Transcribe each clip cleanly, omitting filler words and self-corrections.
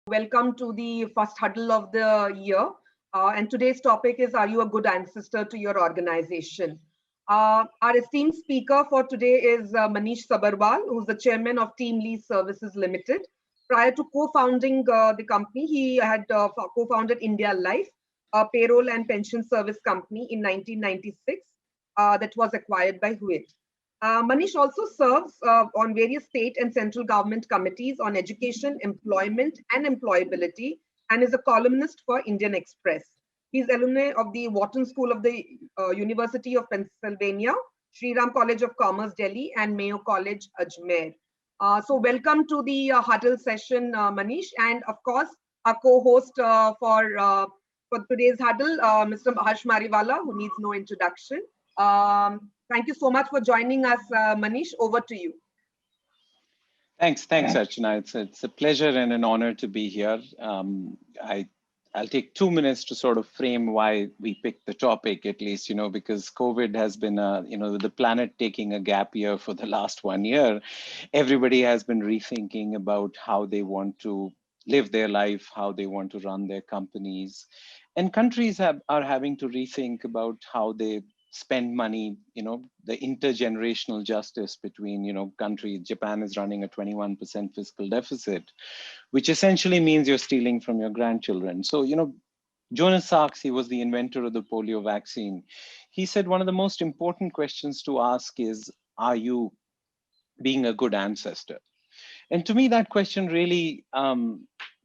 Welcome to the first huddle of the year. And today's topic is, are you a good ancestor to your organization? Our esteemed speaker for today is Manish Sabharwal, who's the chairman of Team Lease Services Limited. Prior to co-founding the company, he had co-founded India Life, a payroll and pension service company in 1996 that was acquired by Huit. Manish also serves on various state and central government committees on education, employment, and employability, and is a columnist for Indian Express. He's alumni of the Wharton School of the University of Pennsylvania, Sri Ram College of Commerce, Delhi, and Mayo College, Ajmer. So welcome to the huddle session, Manish, and of course, our co-host for today's huddle, Mr. Harsh Mariwala, who needs no introduction. Thank you so much for joining us, Manish. Over to you. Thanks, Archana. It's a pleasure and an honor to be here. I'll take 2 minutes to sort of frame why we picked the topic, at least, because COVID has been, the planet taking a gap year for the last 1 year. Everybody has been rethinking about how they want to live their life, how they want to run their companies. And countries are having to rethink about how they spend money, the intergenerational justice between, countries. Japan is running a 21% fiscal deficit, which essentially means you're stealing from your grandchildren. So, Jonas Salks, he was the inventor of the polio vaccine. He said one of the most important questions to ask is, are you being a good ancestor? And to me, that question really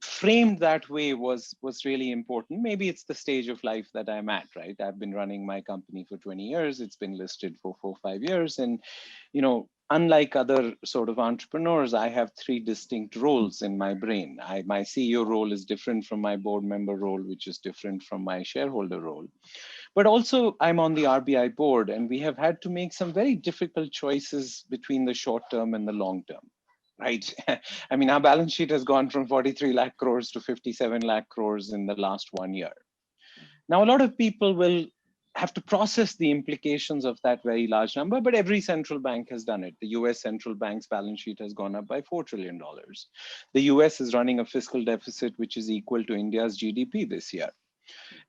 framed that way was really important. Maybe it's the stage of life that I'm at, right? I've been running my company for 20 years. It's been listed for 4 or 5 years. And, unlike other sort of entrepreneurs, I have 3 distinct roles in my brain. My CEO role is different from my board member role, which is different from my shareholder role. But also I'm on the RBI board, and we have had to make some very difficult choices between the short term and the long term. Right. I mean, our balance sheet has gone from 43 lakh crores to 57 lakh crores in the last 1 year. Now, a lot of people will have to process the implications of that very large number, but every central bank has done it. The US central bank's balance sheet has gone up by $4 trillion. The US is running a fiscal deficit, which is equal to India's GDP this year.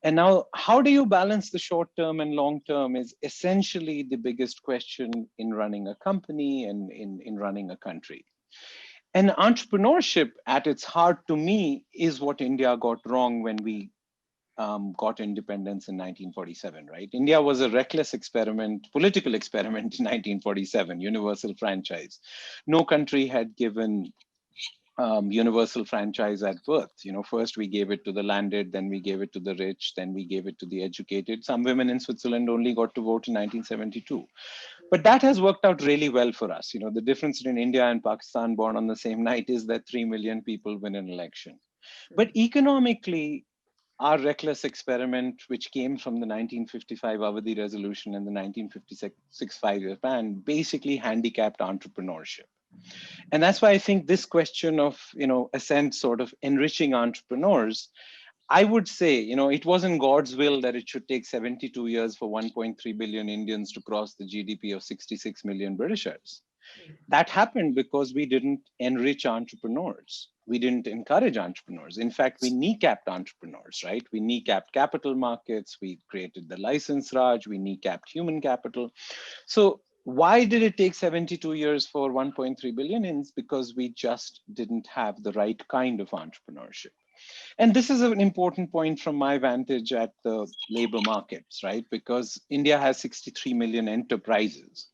And now, how do you balance the short term and long term is essentially the biggest question in running a company and in running a country. And entrepreneurship at its heart, to me, is what India got wrong when we got independence in 1947, right? India was a reckless experiment, political experiment in 1947, universal franchise. No country had given universal franchise at birth. First we gave it to the landed, then we gave it to the rich, then we gave it to the educated. Some women in Switzerland only got to vote in 1972. But that has worked out really well for us. The difference between India and Pakistan born on the same night is that 3 million people win an election. But economically, our reckless experiment, which came from the 1955 Avadi Resolution and the 1956 5-year plan, basically handicapped entrepreneurship. And that's why I think this question of, ASCENT sort of enriching entrepreneurs, I would say, it wasn't God's will that it should take 72 years for 1.3 billion Indians to cross the GDP of 66 million Britishers. That happened because we didn't enrich entrepreneurs. We didn't encourage entrepreneurs. In fact, we kneecapped entrepreneurs, right? We kneecapped capital markets. We created the license Raj. We kneecapped human capital. So why did it take 72 years for 1.3 billion? It's because we just didn't have the right kind of entrepreneurship. And this is an important point from my vantage at the labor markets, right? Because India has 63 million enterprises.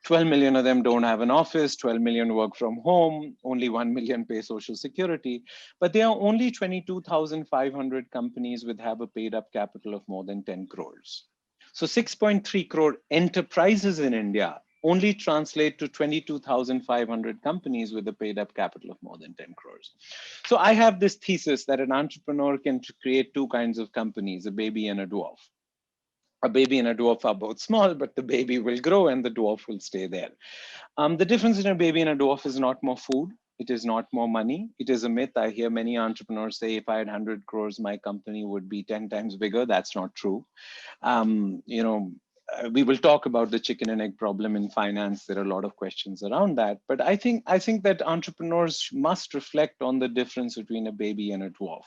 12 million of them don't have an office, 12 million work from home, only 1 million pay social security, but there are only 22,500 companies with have a paid up capital of more than 10 crores. So 6.3 crore enterprises in India only translate to 22,500 companies with a paid up capital of more than 10 crores. So I have this thesis that an entrepreneur can create 2 kinds of companies, a baby and a dwarf. A baby and a dwarf are both small, but the baby will grow and the dwarf will stay there. The difference in a baby and a dwarf is not more food. It is not more money. It is a myth. I hear many entrepreneurs say, if I had 100 crores, my company would be 10 times bigger. That's not true. we will talk about the chicken and egg problem in finance. There are a lot of questions around that, but I think that entrepreneurs must reflect on the difference between a baby and a dwarf.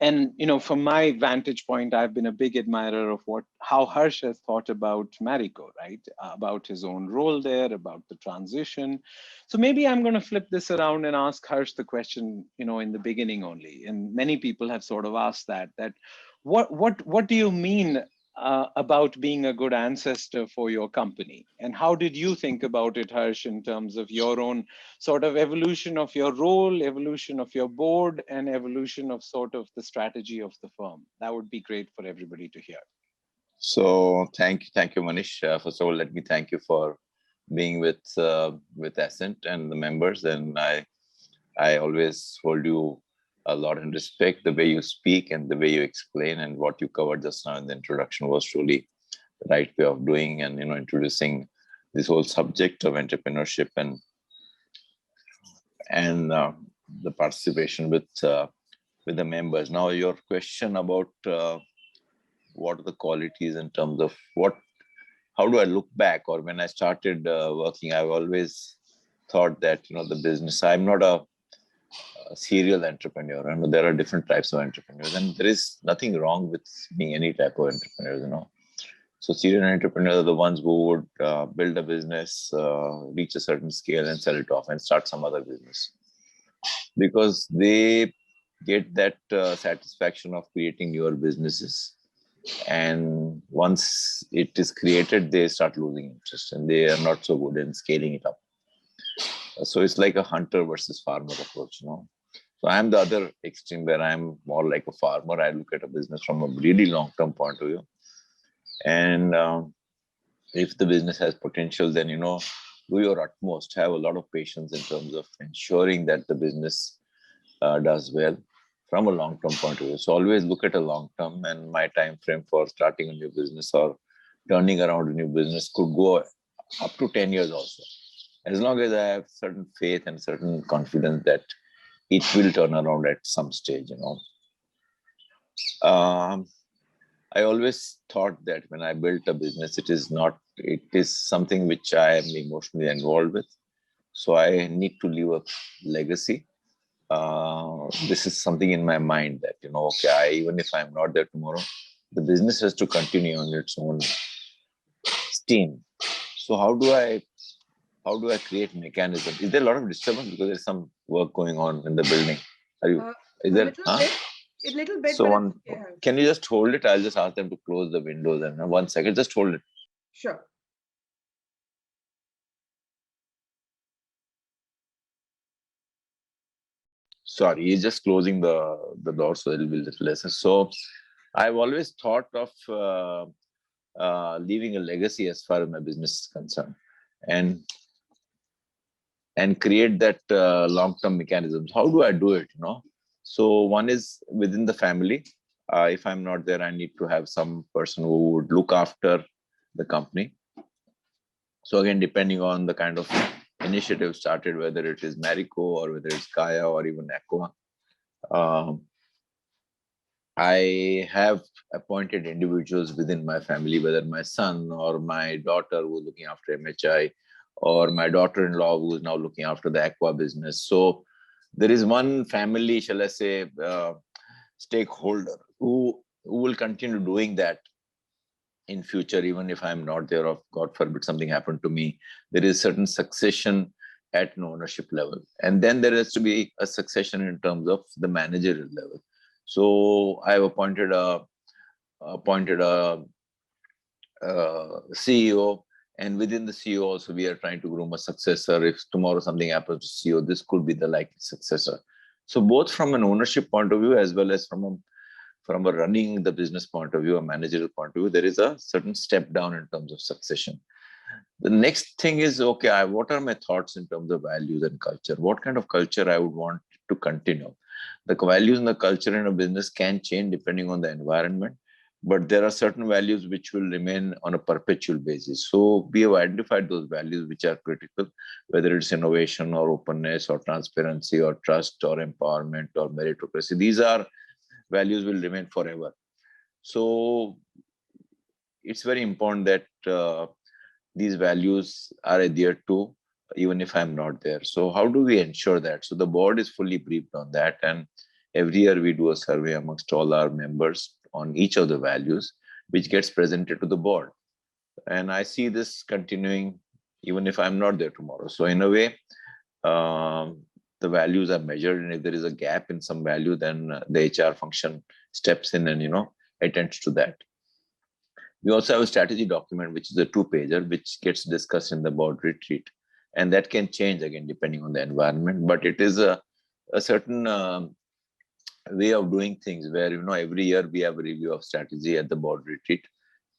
And from my vantage point, I've been a big admirer of how Harsh has thought about Marico, right? About his own role there, about the transition. So maybe I'm going to flip this around and ask Harsh the question, in the beginning only. And many people have sort of asked that what do you mean about being a good ancestor for your company? And how did you think about it, Harsh, in terms of your own sort of evolution of your role, evolution of your board, and evolution of sort of the strategy of the firm? That would be great for everybody to hear. So thank you, Manish. First of all, let me thank you for being with ASCENT and the members. And I always hold you a lot in respect. The way you speak and the way you explain and what you covered just now in the introduction was truly the right way of doing and introducing this whole subject of entrepreneurship and the participation with the members. Now, your question about what are the qualities in terms of how do I look back, or when I started working, I've always thought that the business. I'm not a serial entrepreneur. I know there are different types of entrepreneurs, and there is nothing wrong with being any type of entrepreneur. So serial entrepreneurs are the ones who would build a business, reach a certain scale and sell it off and start some other business, because they get that satisfaction of creating newer businesses. And once it is created, they start losing interest and they are not so good in scaling it up. So it's like a hunter versus farmer approach. So I'm the other extreme where I'm more like a farmer. I look at a business from a really long-term point of view. And if the business has potential, then, do your utmost, have a lot of patience in terms of ensuring that the business does well from a long-term point of view. So always look at a long-term, and my time frame for starting a new business or turning around a new business could go up to 10 years also. As long as I have certain faith and certain confidence that it will turn around at some stage, I always thought that when I built a business, it is something which I am emotionally involved with. So I need to leave a legacy. This is something in my mind that, even if I'm not there tomorrow, the business has to continue on its own steam. So how do I create mechanism? Is there a lot of disturbance because there's some work going on in the building? A little bit. So can you just hold it? I'll just ask them to close the windows and 1 second, just hold it. Sure. Sorry, he's just closing the door, so it'll be a little less. So I've always thought of leaving a legacy as far as my business is concerned, and create that long-term mechanisms. How do I do it? So one is within the family. If I'm not there, I need to have some person who would look after the company. So again, depending on the kind of initiative started, whether it is Marico or whether it's Kaya or even Aqua, I have appointed individuals within my family, whether my son or my daughter who is looking after MHI, or my daughter-in-law who is now looking after the Aqua business. So there is one family, shall I say, stakeholder who will continue doing that in future, even if I'm not there, or God forbid something happened to me. There is certain succession at an ownership level. And then there has to be a succession in terms of the managerial level. So I've appointed a CEO, and within the CEO also we are trying to groom a successor. If tomorrow something happens to CEO, this could be the likely successor. So both from an ownership point of view as well as from a running the business point of view, a managerial point of view, there is a certain step down in terms of succession. The next thing is, what are my thoughts in terms of values and culture? What kind of culture I would want to continue? The values and the culture in a business can change depending on the environment, but there are certain values which will remain on a perpetual basis. So we have identified those values which are critical, whether it's innovation or openness or transparency or trust or empowerment or meritocracy. These are values will remain forever. So it's very important that these values are adhered to, even if I'm not there. So how do we ensure that? So the board is fully briefed on that. And every year we do a survey amongst all our members on each of the values, which gets presented to the board. And I see this continuing even if I'm not there tomorrow. So in a way, the values are measured, and if there is a gap in some value, then the HR function steps in and attends to that. We also have a strategy document, which is a 2-pager, which gets discussed in the board retreat, and that can change again depending on the environment. But it is a certain way of doing things where every year we have a review of strategy at the board retreat,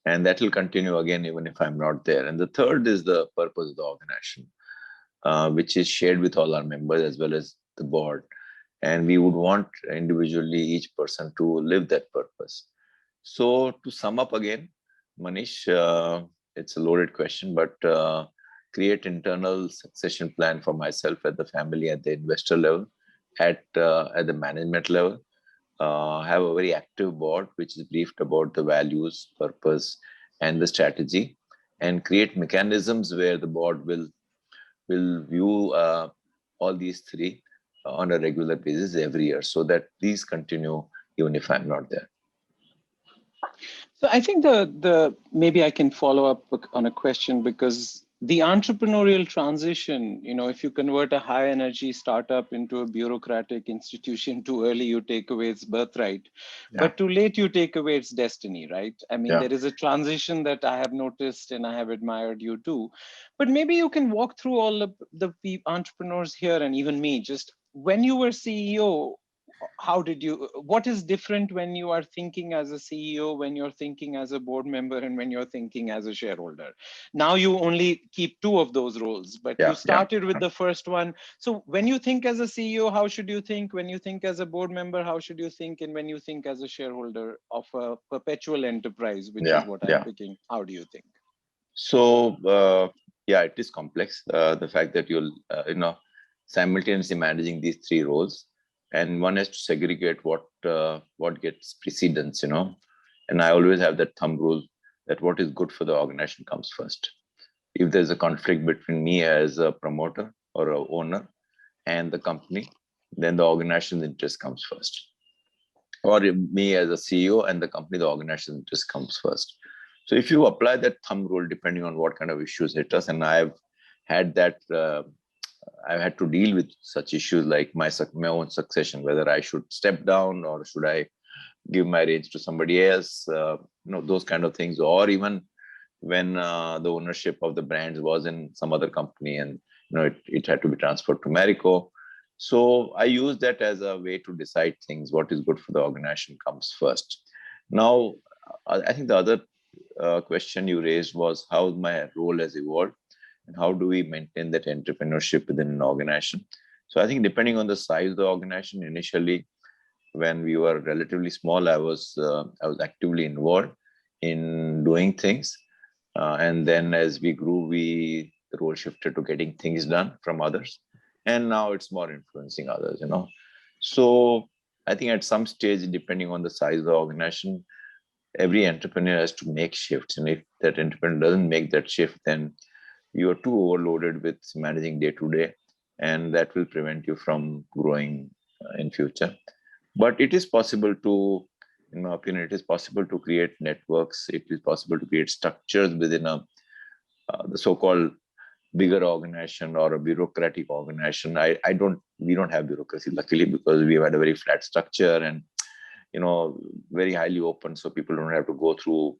and that will continue again even if I'm not there. And the third is the purpose of the organization, which is shared with all our members as well as the board. And we would want individually each person to live that purpose. So to sum up again, Manish, it's a loaded question, but create internal succession plan for myself at the family, at the investor level, at the management level. Have a very active board which is briefed about the values, purpose, and the strategy, and create mechanisms where the board will view all these three on a regular basis every year, so that these continue even if I'm not there. So I think the maybe I can follow up on a question, because the entrepreneurial transition, if you convert a high energy startup into a bureaucratic institution, too early you take away its birthright, but too late you take away its destiny, right? I mean, there is a transition that I have noticed, and I have admired you too. But maybe you can walk through all of the entrepreneurs here, and even me, just when you were CEO, what is different when you are thinking as a CEO, when you're thinking as a board member, and when you're thinking as a shareholder? Now you only keep 2 of those roles, but you started with the first one. So when you think as a CEO, how should you think? When you think as a board member, how should you think? And when you think as a shareholder of a perpetual enterprise, which is what I'm picking, how do you think? So, it is complex. The fact that you're, simultaneously managing these 3 roles, and one has to segregate what gets precedence, and I always have that thumb rule that what is good for the organization comes first. If there's a conflict between me as a promoter or a owner and the company, then the organization's interest comes first. Or me as a CEO and the company, the organization's interest comes first. So if you apply that thumb rule, depending on what kind of issues hit us, and I've had that, I've had to deal with such issues like my own succession, whether I should step down or should I give my reins to somebody else, those kind of things. Or even when the ownership of the brands was in some other company, and it had to be transferred to Marico. So I use that as a way to decide things. What is good for the organization comes first. Now, I think the other question you raised was how my role has evolved, and how do we maintain that entrepreneurship within an organization. So I think depending on the size of the organization, initially when we were relatively small, I was actively involved in doing things, and then as we grew, the role shifted to getting things done from others, and now it's more influencing others. So I think at some stage, depending on the size of the organization, every entrepreneur has to make shifts, and if that entrepreneur doesn't make that shift, then you are too overloaded with managing day to day, and that will prevent you from growing in future. But it is possible to, in my opinion, it is possible to create networks. It is possible to create structures within the so-called bigger organization or a bureaucratic organization. We don't have bureaucracy, luckily, because we have had a very flat structure and very highly open, so people don't have to go through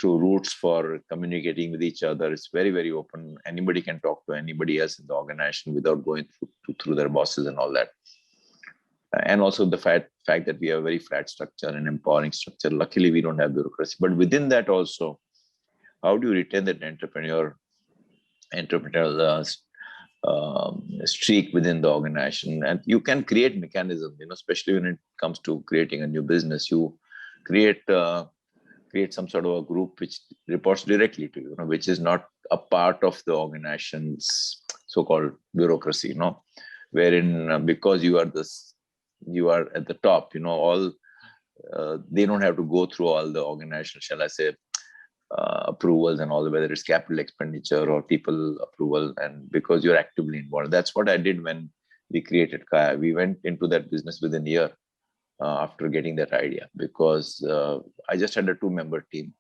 routes for communicating with each other. It's very, very open. Anybody can talk to anybody else in the organization without going through their bosses and all that. And also the fact that we have a very flat structure and empowering structure. Luckily, we don't have bureaucracy. But within that also, how do you retain that entrepreneurial streak within the organization? And you can create mechanisms, especially when it comes to creating a new business. You create some sort of a group which reports directly to you, which is not a part of the organization's so-called bureaucracy, wherein because you are at the top, all they don't have to go through all the organizational, shall I say, approvals and all, whether it's capital expenditure or people approval, and because you're actively involved. That's what I did when we created Kaya. We went into that business within a year after getting that idea, because I just had a 2-member team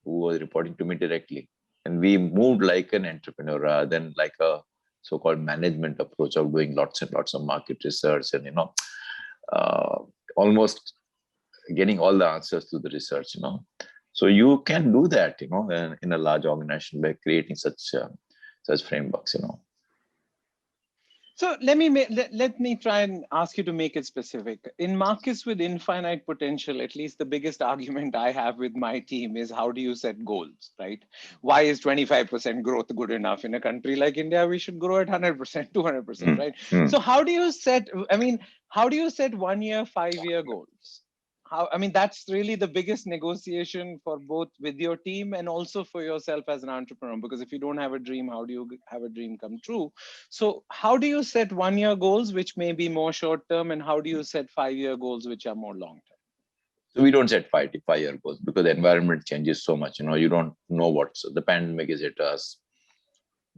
who was reporting to me directly, and we moved like an entrepreneur rather than like a so-called management approach of doing lots and lots of market research and almost getting all the answers to the research. So you can do that, in a large organization by creating such frameworks. So let me try and ask you to make it specific. In markets with infinite potential, at least the biggest argument I have with my team is, how do you set goals, right? Why is 25% growth good enough? In a country like India, we should grow at 100%, 200%, right? So how do you set 1-year, 5-year goals? That's really the biggest negotiation for both with your team and also for yourself as an entrepreneur, because if you don't have a dream, how do you have a dream come true? So how do you set 1-year goals, which may be more short term, and how do you set 5-year goals, which are more long term? So we don't set 5-year goals because the environment changes so much. You don't know what's the pandemic is hit us.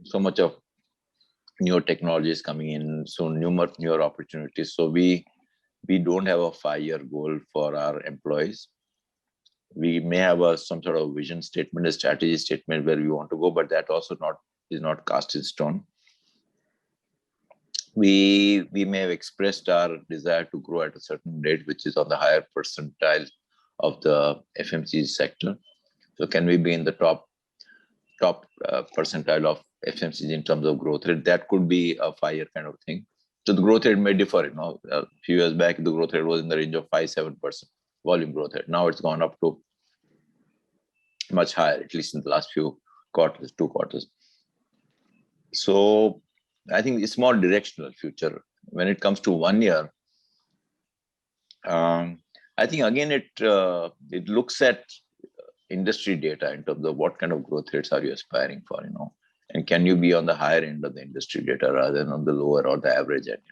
So much of newer technologies coming in, so newer opportunities. So we don't have a 5-year goal for our employees. We may have some sort of vision statement, a strategy statement where we want to go, but that also is not cast in stone. We may have expressed our desire to grow at a certain rate, which is on the higher percentile of the FMCG sector. So can we be in the top percentile of FMCG in terms of growth rate? That could be a 5-year kind of thing. So the growth rate may differ. A few years back, the growth rate was in the range of 5-7% volume growth rate. Now it's gone up to much higher, at least in the last few quarters, 2 quarters. So I think it's more directional future. When it comes to 1 year, I think again it looks at industry data in terms of what kind of growth rates are you aspiring for, and can you be on the higher end of the industry data rather than on the lower or the average end,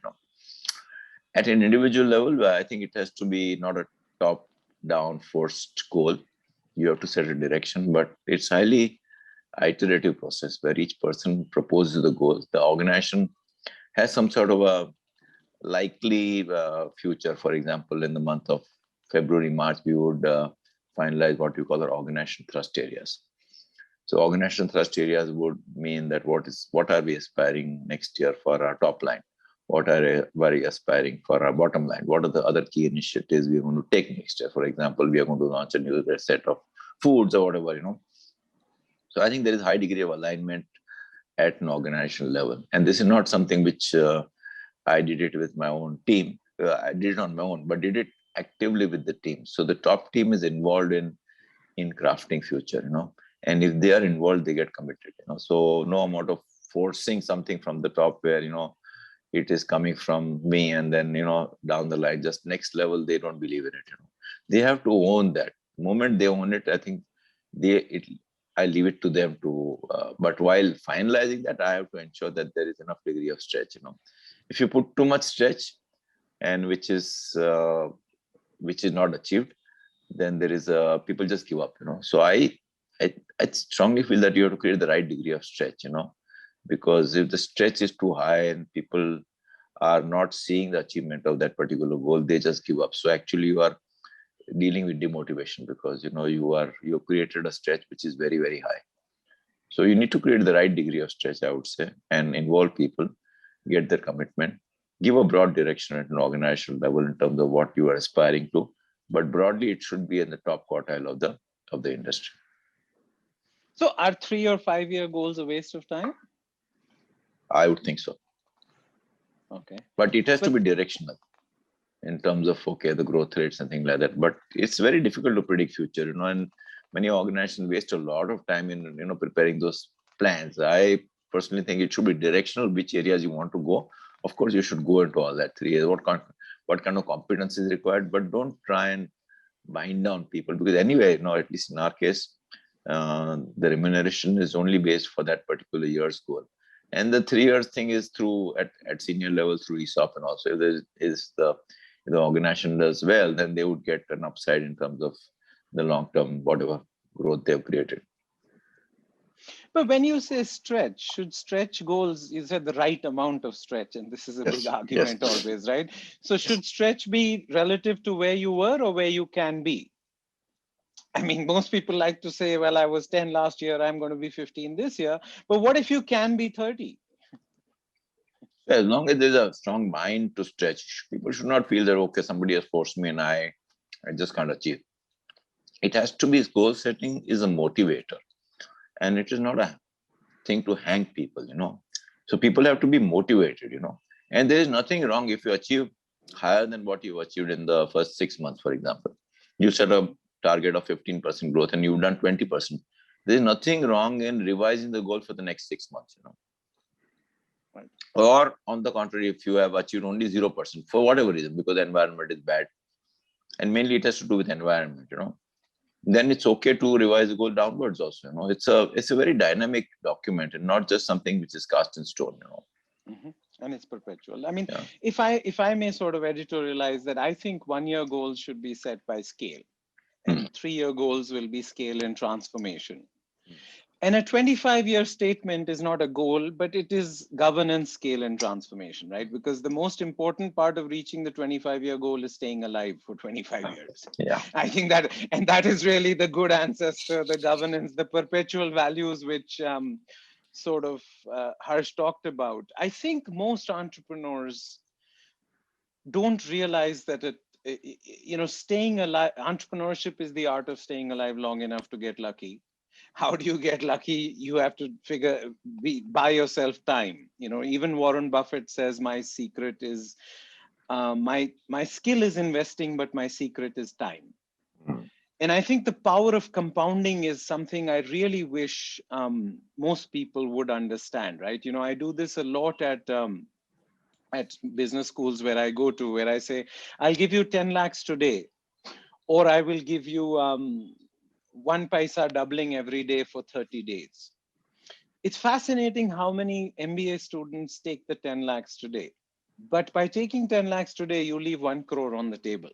At an individual level, I think it has to be not a top-down forced goal. You have to set a direction, but it's highly iterative process where each person proposes the goals. The organization has some sort of a likely future. For example, in the month of February, March, we would finalize what we call our organization thrust areas. So organization thrust areas would mean that what are we aspiring next year for our top line? What are we aspiring for our bottom line? What are the other key initiatives we're going to take next year? For example, we are going to launch a new set of foods or whatever, So I think there is a high degree of alignment at an organizational level. And this is not something which I did it with my own team. I did it on my own, but did it actively with the team. So the top team is involved in crafting future, and if they are involved, they get committed, So no amount of forcing something from the top where, it is coming from me and then, down the line, just next level, they don't believe in it, They have to own that. The moment they own it, I think I leave it to them to, but while finalizing that, I have to ensure that there is enough degree of stretch, If you put too much stretch and which is not achieved, then there is people just give up, So I strongly feel that you have to create the right degree of stretch, because if the stretch is too high and people are not seeing the achievement of that particular goal, they just give up. So actually you are dealing with demotivation because, you created a stretch which is very, very high. So you need to create the right degree of stretch, I would say, and involve people, get their commitment, give a broad direction at an organizational level in terms of what you are aspiring to. But broadly, it should be in the top quartile of the industry. So are 3 or 5-year goals a waste of time? I would think so. Okay. But it has to be directional in terms of, the growth rates and things like that. But it's very difficult to predict future, and many organizations waste a lot of time in, preparing those plans. I personally think it should be directional, which areas you want to go. Of course, you should go into all that 3 years. What kind of competence is required, but don't try and bind down people because anyway, at least in our case, the remuneration is only based for that particular year's goal. And the 3 years thing is through at senior level through ESOP, and also there is the if the organization does well, then they would get an upside in terms of the long-term, whatever growth they've created. But when you say stretch, should stretch goals, you said the right amount of stretch, and this is a big argument always, right? So should stretch be relative to where you were or where you can be? I mean, most people like to say, well, I was 10 last year, I'm going to be 15 this year. But what if you can be 30? As long as there's a strong mind to stretch, people should not feel that, okay, somebody has forced me and I just can't achieve. It has to be, goal setting is a motivator. And it is not a thing to hang people, So people have to be motivated, And there is nothing wrong if you achieve higher than what you achieved in the first 6 months, for example. You set a target of 15% growth and you've done 20%. There is nothing wrong in revising the goal for the next 6 months, Right. Or on the contrary, if you have achieved only 0% for whatever reason, because the environment is bad, and mainly it has to do with environment, then it's okay to revise the goal downwards also. It's a very dynamic document and not just something which is cast in stone. Mm-hmm. And it's perpetual. I mean, if I may sort of editorialize that, I think 1-year goals should be set by scale, and 3-year goals will be scale and transformation. And a 25-year statement is not a goal, but it is governance, scale, and transformation, right? Because the most important part of reaching the 25-year goal is staying alive for 25 years. Yeah. I think that is really the good ancestor, the governance, the perpetual values, which Harsh talked about. I think most entrepreneurs don't realize that staying alive, entrepreneurship is the art of staying alive long enough to get lucky. How do you get lucky? You have to buy yourself time. Even Warren Buffett says, my secret is, my skill is investing, but my secret is time. And I think the power of compounding is something I really wish most people would understand, right? I do this a lot at business schools where I go to, where I say, I'll give you 10 lakhs today, or I will give you 1 paisa doubling every day for 30 days. It's fascinating how many MBA students take the 10 lakhs today. But by taking 10 lakhs today, you leave 1 crore on the table.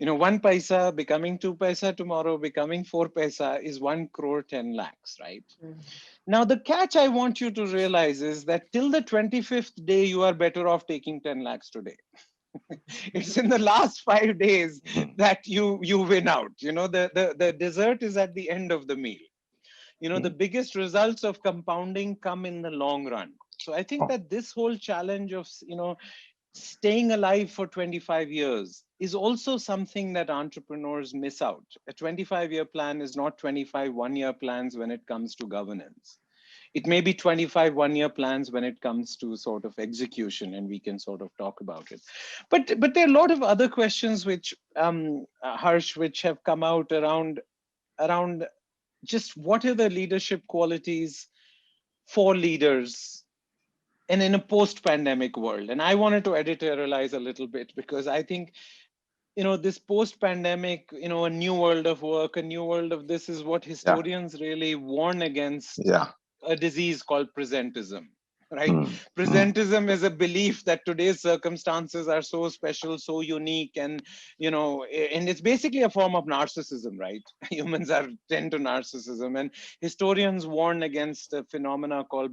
1 paisa becoming 2 paisa tomorrow, becoming 4 paisa is 1 crore 10 lakhs, right? Now, the catch I want you to realize is that till the 25th day, you are better off taking 10 lakhs today. It's in the last 5 days that you win out. The dessert is at the end of the meal. The biggest results of compounding come in the long run. So I think that this whole challenge of, staying alive for 25 years is also something that entrepreneurs miss out. A 25-year plan is not 25 1-year plans when it comes to governance. It may be 25 1-year plans when it comes to sort of execution, and we can sort of talk about it. But there are a lot of other questions which, Harsh, which have come out around just what are the leadership qualities for leaders and in a post-pandemic world. And I wanted to editorialize a little bit because I think, this post-pandemic, a new world of work, a new world of this is what historians really warn against. A disease called presentism, right? Presentism is a belief that today's circumstances are so special, so unique, and and it's basically a form of narcissism, right? Humans tend to narcissism, and historians warn against a phenomena called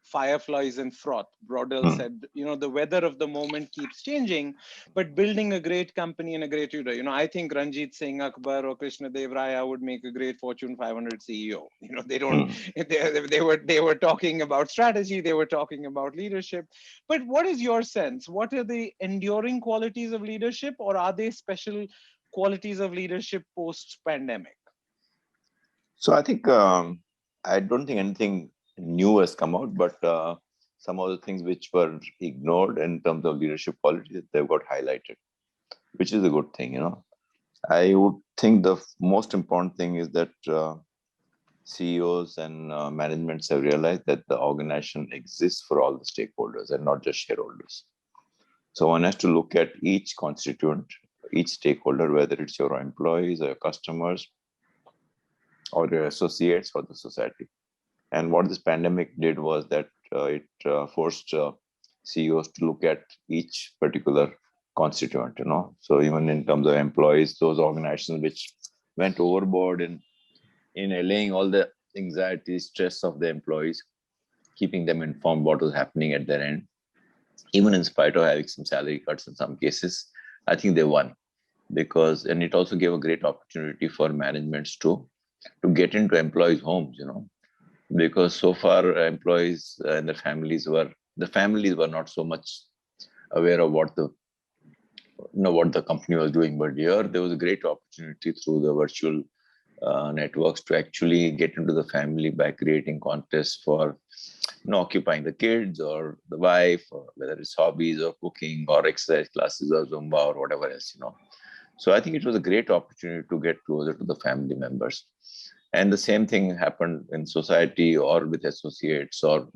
fireflies and froth. Brodel said, the weather of the moment keeps changing, but building a great company and a great leader. I think Ranjit Singh Akbar or Krishna Dev Raya would make a great Fortune 500 CEO. They don't. They were talking about strategy. They were talking about leadership. But what is your sense? What are the enduring qualities of leadership, or are they special qualities of leadership post-pandemic? So I think I don't think anything new has come out, but some of the things which were ignored in terms of leadership qualities, they've got highlighted, which is a good thing. I would think the most important thing is that CEOs and managements have realized that the organization exists for all the stakeholders and not just shareholders. So one has to look at each constituent, each stakeholder, whether it's your employees or your customers or your associates or the society. And what this pandemic did was that it forced CEOs to look at each particular constituent, So even in terms of employees, those organizations which went overboard in allaying all the anxiety, stress of the employees, keeping them informed what was happening at their end, even in spite of having some salary cuts in some cases, I think they won. And it also gave a great opportunity for managements to get into employees' homes, because so far employees and the families were not so much aware of what the company was doing. But here there was a great opportunity through the virtual networks to actually get into the family by creating contests for occupying the kids or the wife, or whether it's hobbies or cooking or exercise classes or Zumba or whatever else, So I think it was a great opportunity to get closer to the family members. And the same thing happened in society or with associates or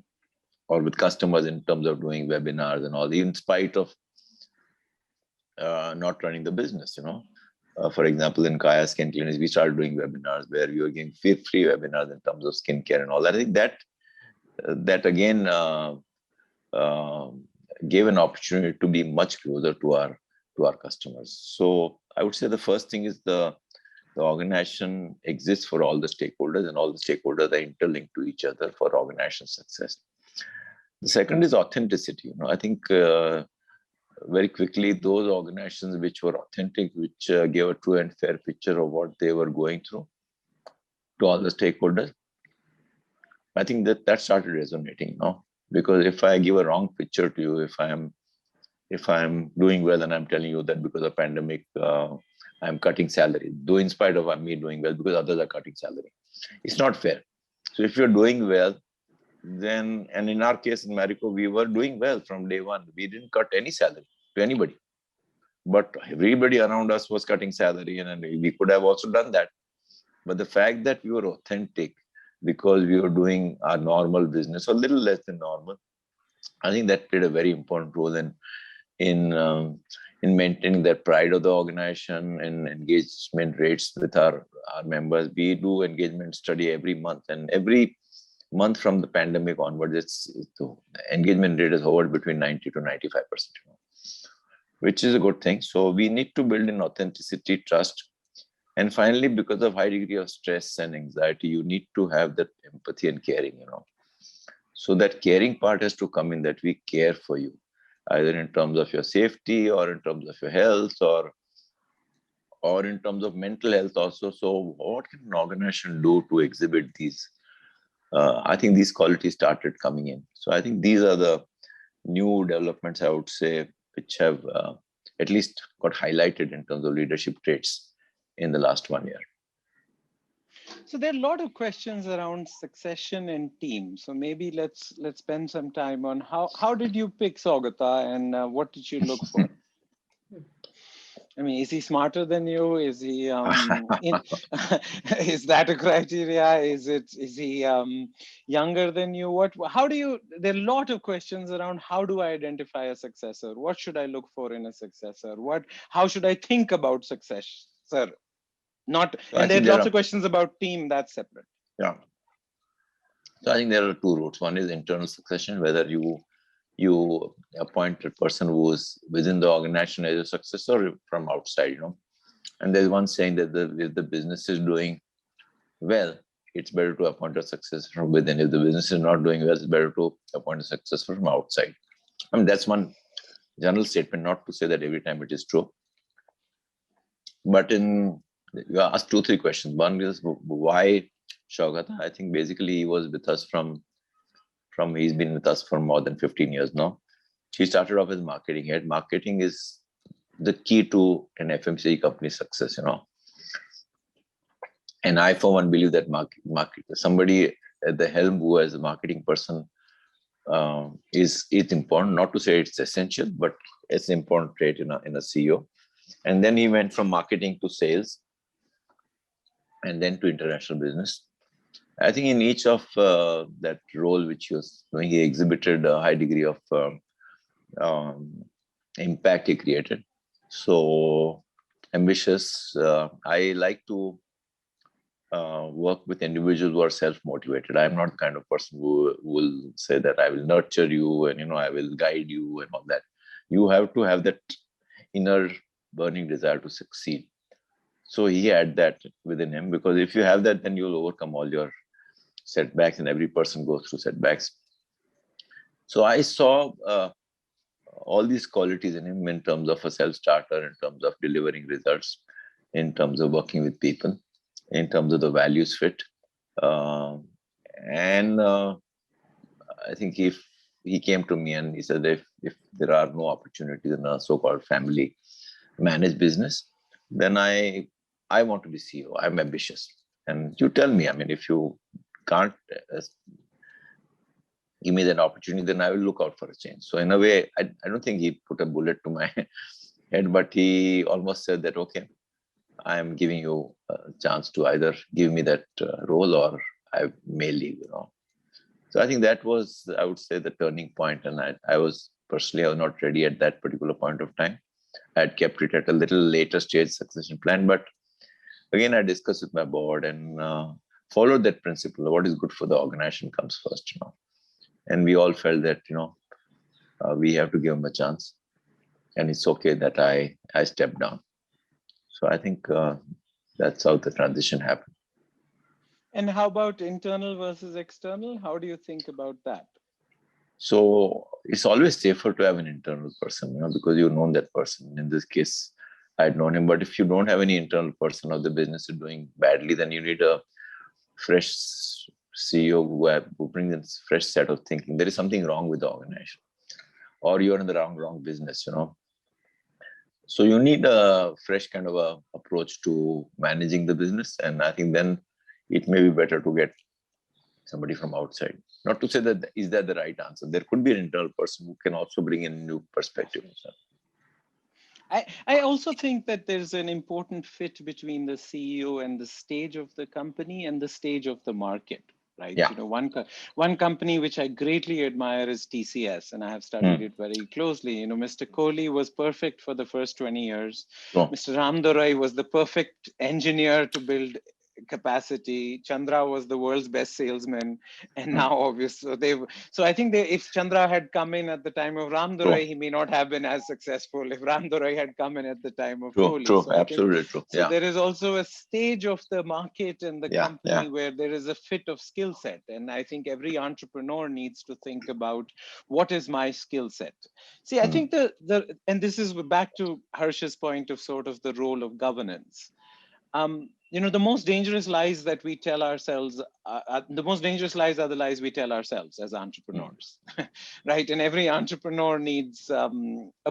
with customers in terms of doing webinars and all, in spite of not running the business, For example, in Kaya Skin Clinics, we started doing webinars where we were giving free webinars in terms of skincare and all that. I think that again gave an opportunity to be much closer to our customers. So I would say the first thing is the organization exists for all the stakeholders, and all the stakeholders are interlinked to each other for organization success. The second is authenticity. I think very quickly, those organizations which were authentic, which gave a true and fair picture of what they were going through to all the stakeholders, I think that started resonating, because if I give a wrong picture to you, if I'm doing well and I'm telling you that because of pandemic, I'm cutting salary, though in spite of me doing well because others are cutting salary, it's not fair. So if you're doing well, then, and in our case in Marico, we were doing well from day one. We didn't cut any salary to anybody, but everybody around us was cutting salary, and we could have also done that. But the fact that we were authentic because we were doing our normal business, or a little less than normal, I think that played a very important role in maintaining that pride of the organization and engagement rates with our members. We do engagement study every month, and every month from the pandemic onwards, the engagement rate is hovered between 90 to 95%, which is a good thing. So we need to build in authenticity, trust. And finally, because of high degree of stress and anxiety, you need to have that empathy and caring, So that caring part has to come in, that we care for you, either in terms of your safety or in terms of your health or in terms of mental health also. So what can an organization do to exhibit these? I think these qualities started coming in. So I think these are the new developments, I would say, which have at least got highlighted in terms of leadership traits in the last 1 year. So there are a lot of questions around succession and team. So maybe let's spend some time on how did you pick Saugata, and what did you look for? I mean, is he smarter than you? Is he is that a criteria? Is he younger than you? There are a lot of questions around how do I identify a successor? What should I look for in a successor? How should I think about success, sir? And there are lots of questions about team, that's separate. Yeah. So I think there are two routes. One is internal succession, whether you appoint a person who is within the organization as a successor from outside, And there's one saying that if the business is doing well, it's better to appoint a successor from within. If the business is not doing well, it's better to appoint a successor from outside. I mean, that's one general statement, not to say that every time it is true. But you asked 2-3 questions. One is why Saugata? I think basically he was with us he's been with us for more than 15 years now. He started off as marketing head. Marketing is the key to an FMCG company's success, And I, for one, believe that somebody at the helm who as a marketing person is important. Not to say it's essential, but it's an important trait in a CEO. And then he went from marketing to sales, and then to international business. I think in each of that role which he was doing, he exhibited a high degree of impact he created. So ambitious. I like to work with individuals who are self-motivated. I'm not the kind of person who will say that I will nurture you and I will guide you and all that. You have to have that inner burning desire to succeed. So he had that within him, because if you have that, then you'll overcome all your setbacks, and every person goes through setbacks. So I saw all these qualities in him in terms of a self-starter, in terms of delivering results, in terms of working with people, in terms of the values fit. And I think if he came to me and he said, if there are no opportunities in a so-called family managed business, then I want to be CEO. I'm ambitious. And you tell me, I mean, if you can't give me that opportunity, then I will look out for a change. So in a way, I don't think he put a bullet to my head, but he almost said that, okay, I am giving you a chance to either give me that role or I may leave, So I think that was, I would say, the turning point. And I was not ready at that particular point of time. I had kept it at a little later stage succession plan, but again, I discussed with my board and followed that principle. What is good for the organization comes first, And we all felt that, we have to give him a chance, and it's okay that I stepped down. So I think that's how the transition happened. And how about internal versus external? How do you think about that? So it's always safer to have an internal person, because you've known that person. In this case, I'd known him. But if you don't have any internal person or the business is doing badly, then you need a fresh CEO who brings in a fresh set of thinking. There is something wrong with the organization, or you're in the wrong business, So you need a fresh kind of a approach to managing the business. And I think then it may be better to get somebody from outside. Not to say that is that the right answer. There could be an internal person who can also bring in new perspective. I also think that there's an important fit between the CEO and the stage of the company and the stage of the market, right? Yeah. One company which I greatly admire is TCS, and I have studied it very closely. Mr. Kohli was perfect for the first 20 years. Oh. Mr. Ramdorai was the perfect engineer to build capacity. Chandra was the world's best salesman, and now obviously so I think if Chandra had come in at the time of Ramdorai, he may not have been as successful if Ramdorai had come in at the time of Kohli. True, absolutely true. So there is also a stage of the market and the company where there is a fit of skill set, and I think every entrepreneur needs to think about what is my skill set. See, I think and this is back to Harsh's point of sort of the role of governance. The most dangerous lies that we tell ourselves, the most dangerous lies are the lies we tell ourselves as entrepreneurs, right? And every entrepreneur needs a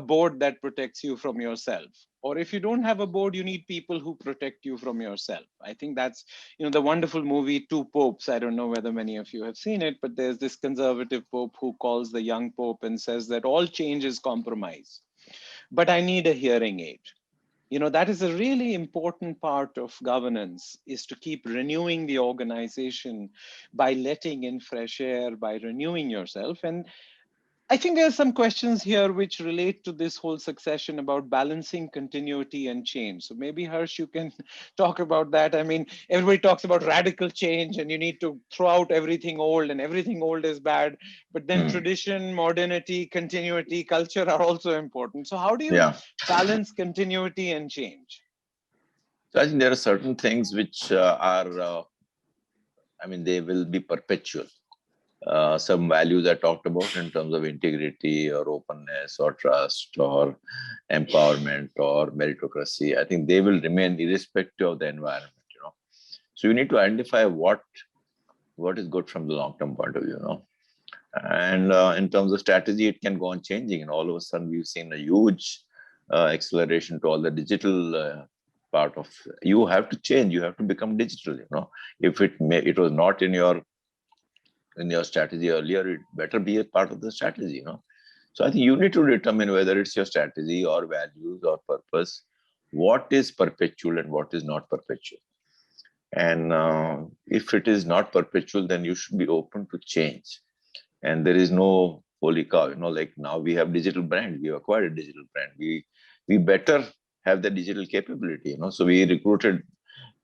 board that protects you from yourself. Or if you don't have a board, you need people who protect you from yourself. I think that's, the wonderful movie, Two Popes. I don't know whether many of you have seen it, but there's this conservative pope who calls the young pope and says that all change is compromise, but I need a hearing aid. That is a really important part of governance, is to keep renewing the organization by letting in fresh air, by renewing yourself. And I think there are some questions here which relate to this whole succession about balancing continuity and change. So maybe Harsh, you can talk about that. I mean, everybody talks about radical change and you need to throw out everything old, and everything old is bad. But then tradition, modernity, continuity, culture are also important. So how do you balance continuity and change? So I think there are certain things which they will be perpetual. Some values I talked about in terms of integrity or openness or trust or empowerment or meritocracy, I think they will remain irrespective of the environment, So you need to identify what is good from the long-term point of view, And in terms of strategy, it can go on changing. And all of a sudden, we've seen a huge acceleration to all the digital part of. You have to change. You have to become digital, If it was not in your strategy earlier, it better be a part of the strategy, So I think you need to determine whether it's your strategy or values or purpose, what is perpetual and what is not perpetual. And if it is not perpetual, then you should be open to change. And there is no holy cow, like now we have digital brand, we acquired a digital brand. We better have the digital capability, So we recruited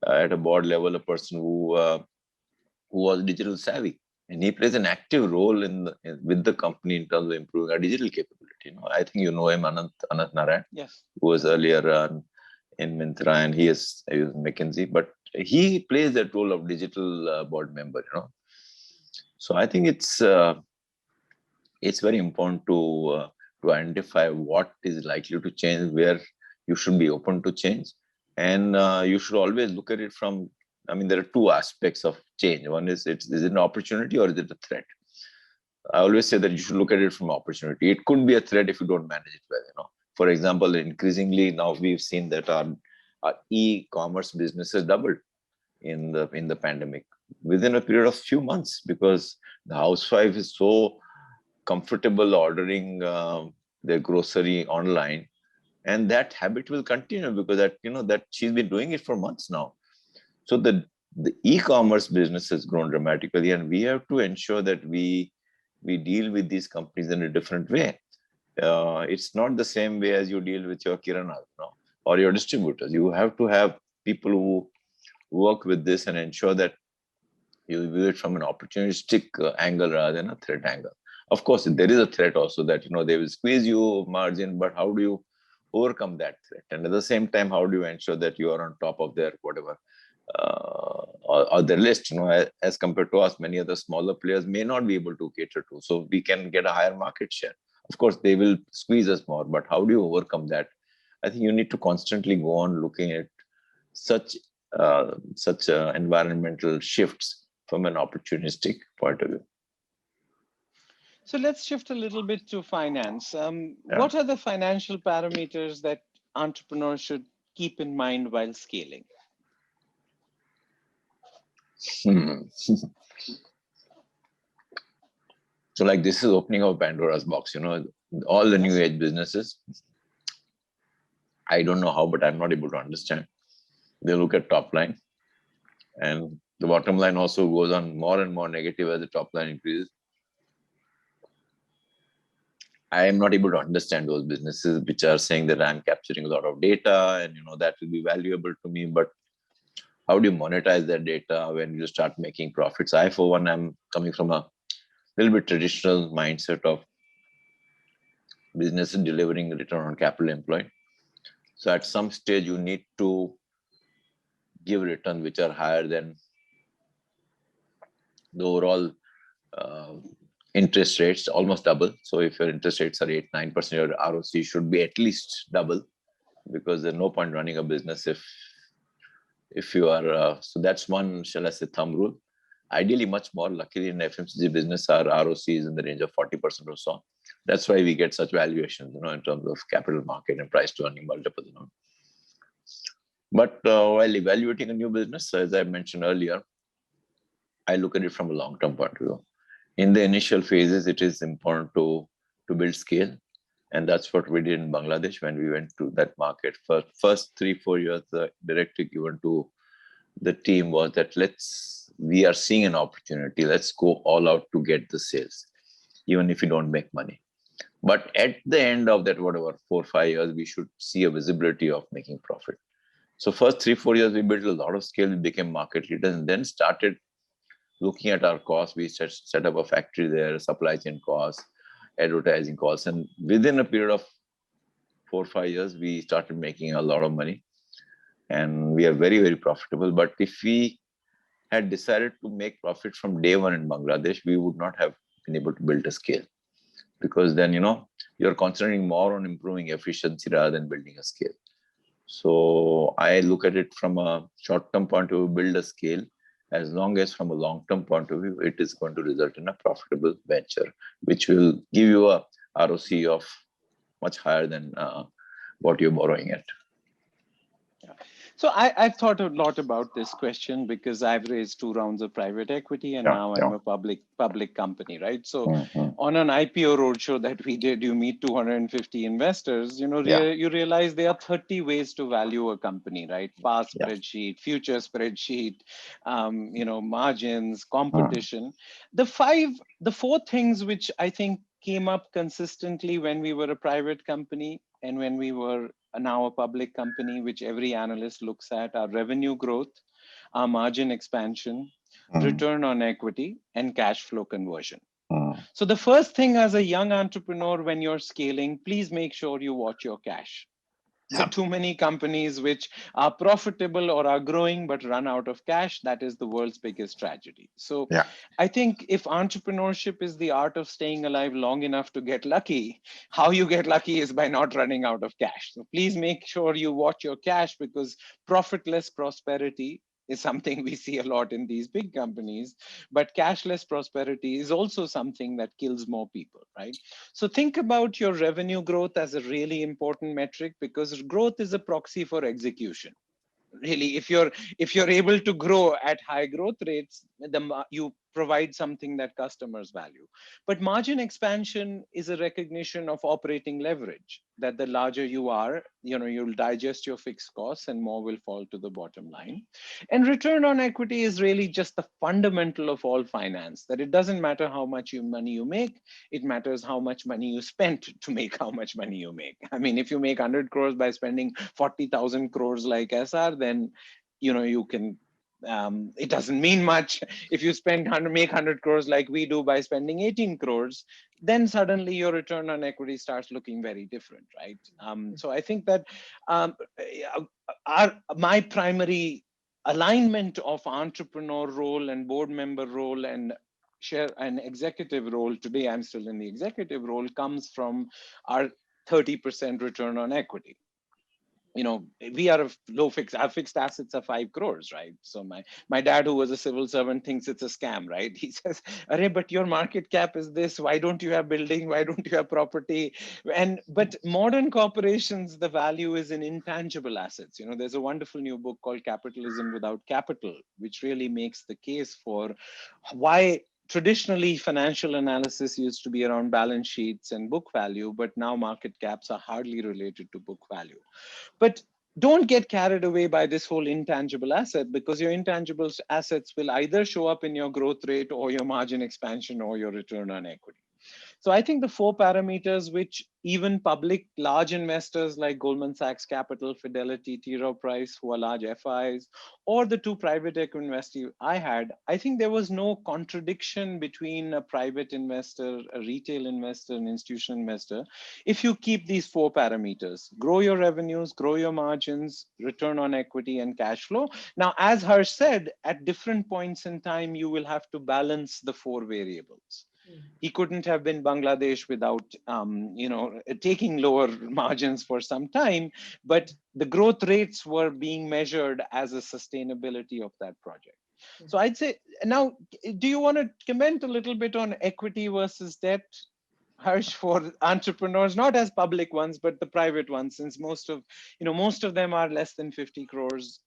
at a board level a person who was digital savvy. And he plays an active role with the company in terms of improving our digital capability. I think you know him, Anant Narayan, Yes. who was earlier in Myntra, and he is McKinsey, but he plays that role of digital board member. So I think it's very important to identify what is likely to change, where you should be open to change, and you should always look at it from. I mean, there are two aspects of change. One is is it an opportunity or is it a threat? I always say that you should look at it from opportunity. It could be a threat if you don't manage it well. For example, increasingly now we've seen that our e-commerce business has doubled in the pandemic within a period of few months, because the housewife is so comfortable ordering their grocery online, and that habit will continue because that she's been doing it for months now. So the e-commerce business has grown dramatically, and we have to ensure that we deal with these companies in a different way. It's not the same way as you deal with your kirana, or your distributors. You have to have people who work with this and ensure that you view it from an opportunistic angle rather than a threat angle. Of course, there is a threat also that they will squeeze you margin, but how do you overcome that threat? And at the same time, how do you ensure that you are on top of their whatever or their list? As compared to us, many other smaller players may not be able to cater to, so we can get a higher market share. Of course, they will squeeze us more, but how do you overcome that? I think you need to constantly go on looking at such environmental shifts from an opportunistic point of view. So let's shift a little bit to finance. What are the financial parameters that entrepreneurs should keep in mind while scaling? So like this is opening of Pandora's box, all the new age businesses. I don't know how, but I'm not able to understand. They look at top line, and the bottom line also goes on more and more negative as the top line increases. I am not able to understand those businesses which are saying that I'm capturing a lot of data and that will be valuable to me. But how do you monetize that data when you start making profits? I, for one, am coming from a little bit traditional mindset of business delivering a return on capital employed. So at some stage, you need to give returns which are higher than the overall interest rates, almost double. So if your interest rates are 8-9%, your ROC should be at least double, because there's no point running a business if you are. So that's one, shall I say, thumb rule. Ideally, much more. Luckily, in FMCG business, our ROC is in the range of 40% or so. That's why we get such valuations, in terms of capital market and price to earning multiple. But while evaluating a new business, as I mentioned earlier, I look at it from a long-term point of view. In the initial phases, it is important to build scale. And that's what we did in Bangladesh when we went to that market. For first 3-4 years, the directive given to the team was that we are seeing an opportunity. Let's go all out to get the sales, even if you don't make money. But at the end of that, 4-5 years, we should see a visibility of making profit. So first 3-4 years, we built a lot of scale, we became market leaders, and then started looking at our costs. We set up a factory there, supply chain costs, advertising costs. And within a period of 4-5 years, we started making a lot of money. And we are very, very profitable. But if we had decided to make profit from day one in Bangladesh, we would not have been able to build a scale. Because then, you're concentrating more on improving efficiency rather than building a scale. So I look at it from a short-term point of view, build a scale. As long as from a long-term point of view, it is going to result in a profitable venture, which will give you a ROC of much higher than what you're borrowing at. Yeah. So I've thought a lot about this question because I've raised 2 rounds of private equity and now I'm a public company, right? So on an IPO roadshow that we did, you meet 250 investors, you realize there are 30 ways to value a company, right? Past spreadsheet, future spreadsheet, margins, competition. The 4 things which I think came up consistently when we were a private company and when we were now a public company, which every analyst looks at, are revenue growth, our margin expansion, return on equity, and cash flow conversion. So the first thing as a young entrepreneur, when you're scaling, please make sure you watch your cash. There are too many companies which are profitable or are growing but run out of cash. That is the world's biggest tragedy. So I think if entrepreneurship is the art of staying alive long enough to get lucky, how you get lucky is by not running out of cash. So please make sure you watch your cash, because profitless prosperity is something we see a lot in these big companies, but cashless prosperity is also something that kills more people, right? So think about your revenue growth as a really important metric, because growth is a proxy for execution. Really, if you're able to grow at high growth rates, you provide something that customers value. But margin expansion is a recognition of operating leverage, that the larger you are, you'll digest your fixed costs and more will fall to the bottom line. And return on equity is really just the fundamental of all finance, that it doesn't matter how much money you make, it matters how much money you spent to make how much money you make. I mean, if you make 100 crores by spending 40,000 crores like SR, then you can it doesn't mean much. If you make 100 crores like we do by spending 18 crores, then suddenly your return on equity starts looking very different, right? So I think that my primary alignment of entrepreneur role and board member role and share an executive role, today I'm still in the executive role, comes from our 30% return on equity. We are our fixed assets are 5 crores, right? So my dad, who was a civil servant, thinks it's a scam, right? He says, "Arey, but your market cap is this. Why don't you have building? Why don't you have property?" But modern corporations, the value is in intangible assets. There's a wonderful new book called Capitalism Without Capital, which really makes the case for why traditionally financial analysis used to be around balance sheets and book value, but now market caps are hardly related to book value. But don't get carried away by this whole intangible asset, because your intangible assets will either show up in your growth rate or your margin expansion or your return on equity. So I think the 4 parameters which even public large investors like Goldman Sachs Capital, Fidelity, T. Rowe Price, who are large FIs, or the 2 private equity investors I think there was no contradiction between a private investor, a retail investor, an institutional investor. If you keep these 4 parameters, grow your revenues, grow your margins, return on equity, and cash flow. Now, as Harsh said, at different points in time, you will have to balance the 4 variables. He couldn't have been Bangladesh without, taking lower margins for some time, but the growth rates were being measured as a sustainability of that project. So I'd say, now, do you want to comment a little bit on equity versus debt, Harsh, for entrepreneurs, not as public ones, but the private ones, since most of them are less than 50 crores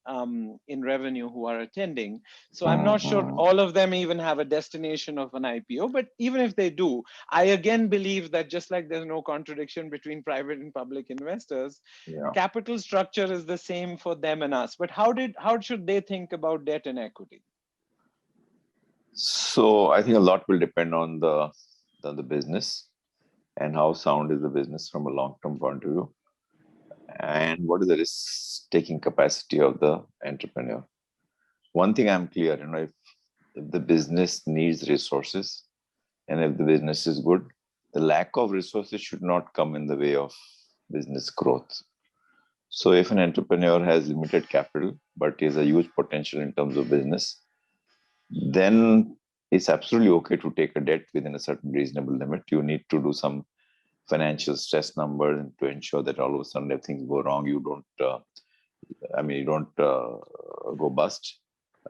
in revenue who are attending. So I'm not sure all of them even have a destination of an IPO, but even if they do, I again believe that just like there's no contradiction between private and public investors, capital structure is the same for them and us. But how should they think about debt and equity? So I think a lot will depend on the business and how sound is the business from a long-term point of view, and what is the risk-taking capacity of the entrepreneur. One thing I'm clear, if the business needs resources, and if the business is good, the lack of resources should not come in the way of business growth. So if an entrepreneur has limited capital, but he has a huge potential in terms of business, then it's absolutely okay to take a debt within a certain reasonable limit. You need to do some financial stress numbers to ensure that all of a sudden if things go wrong, you don't go bust,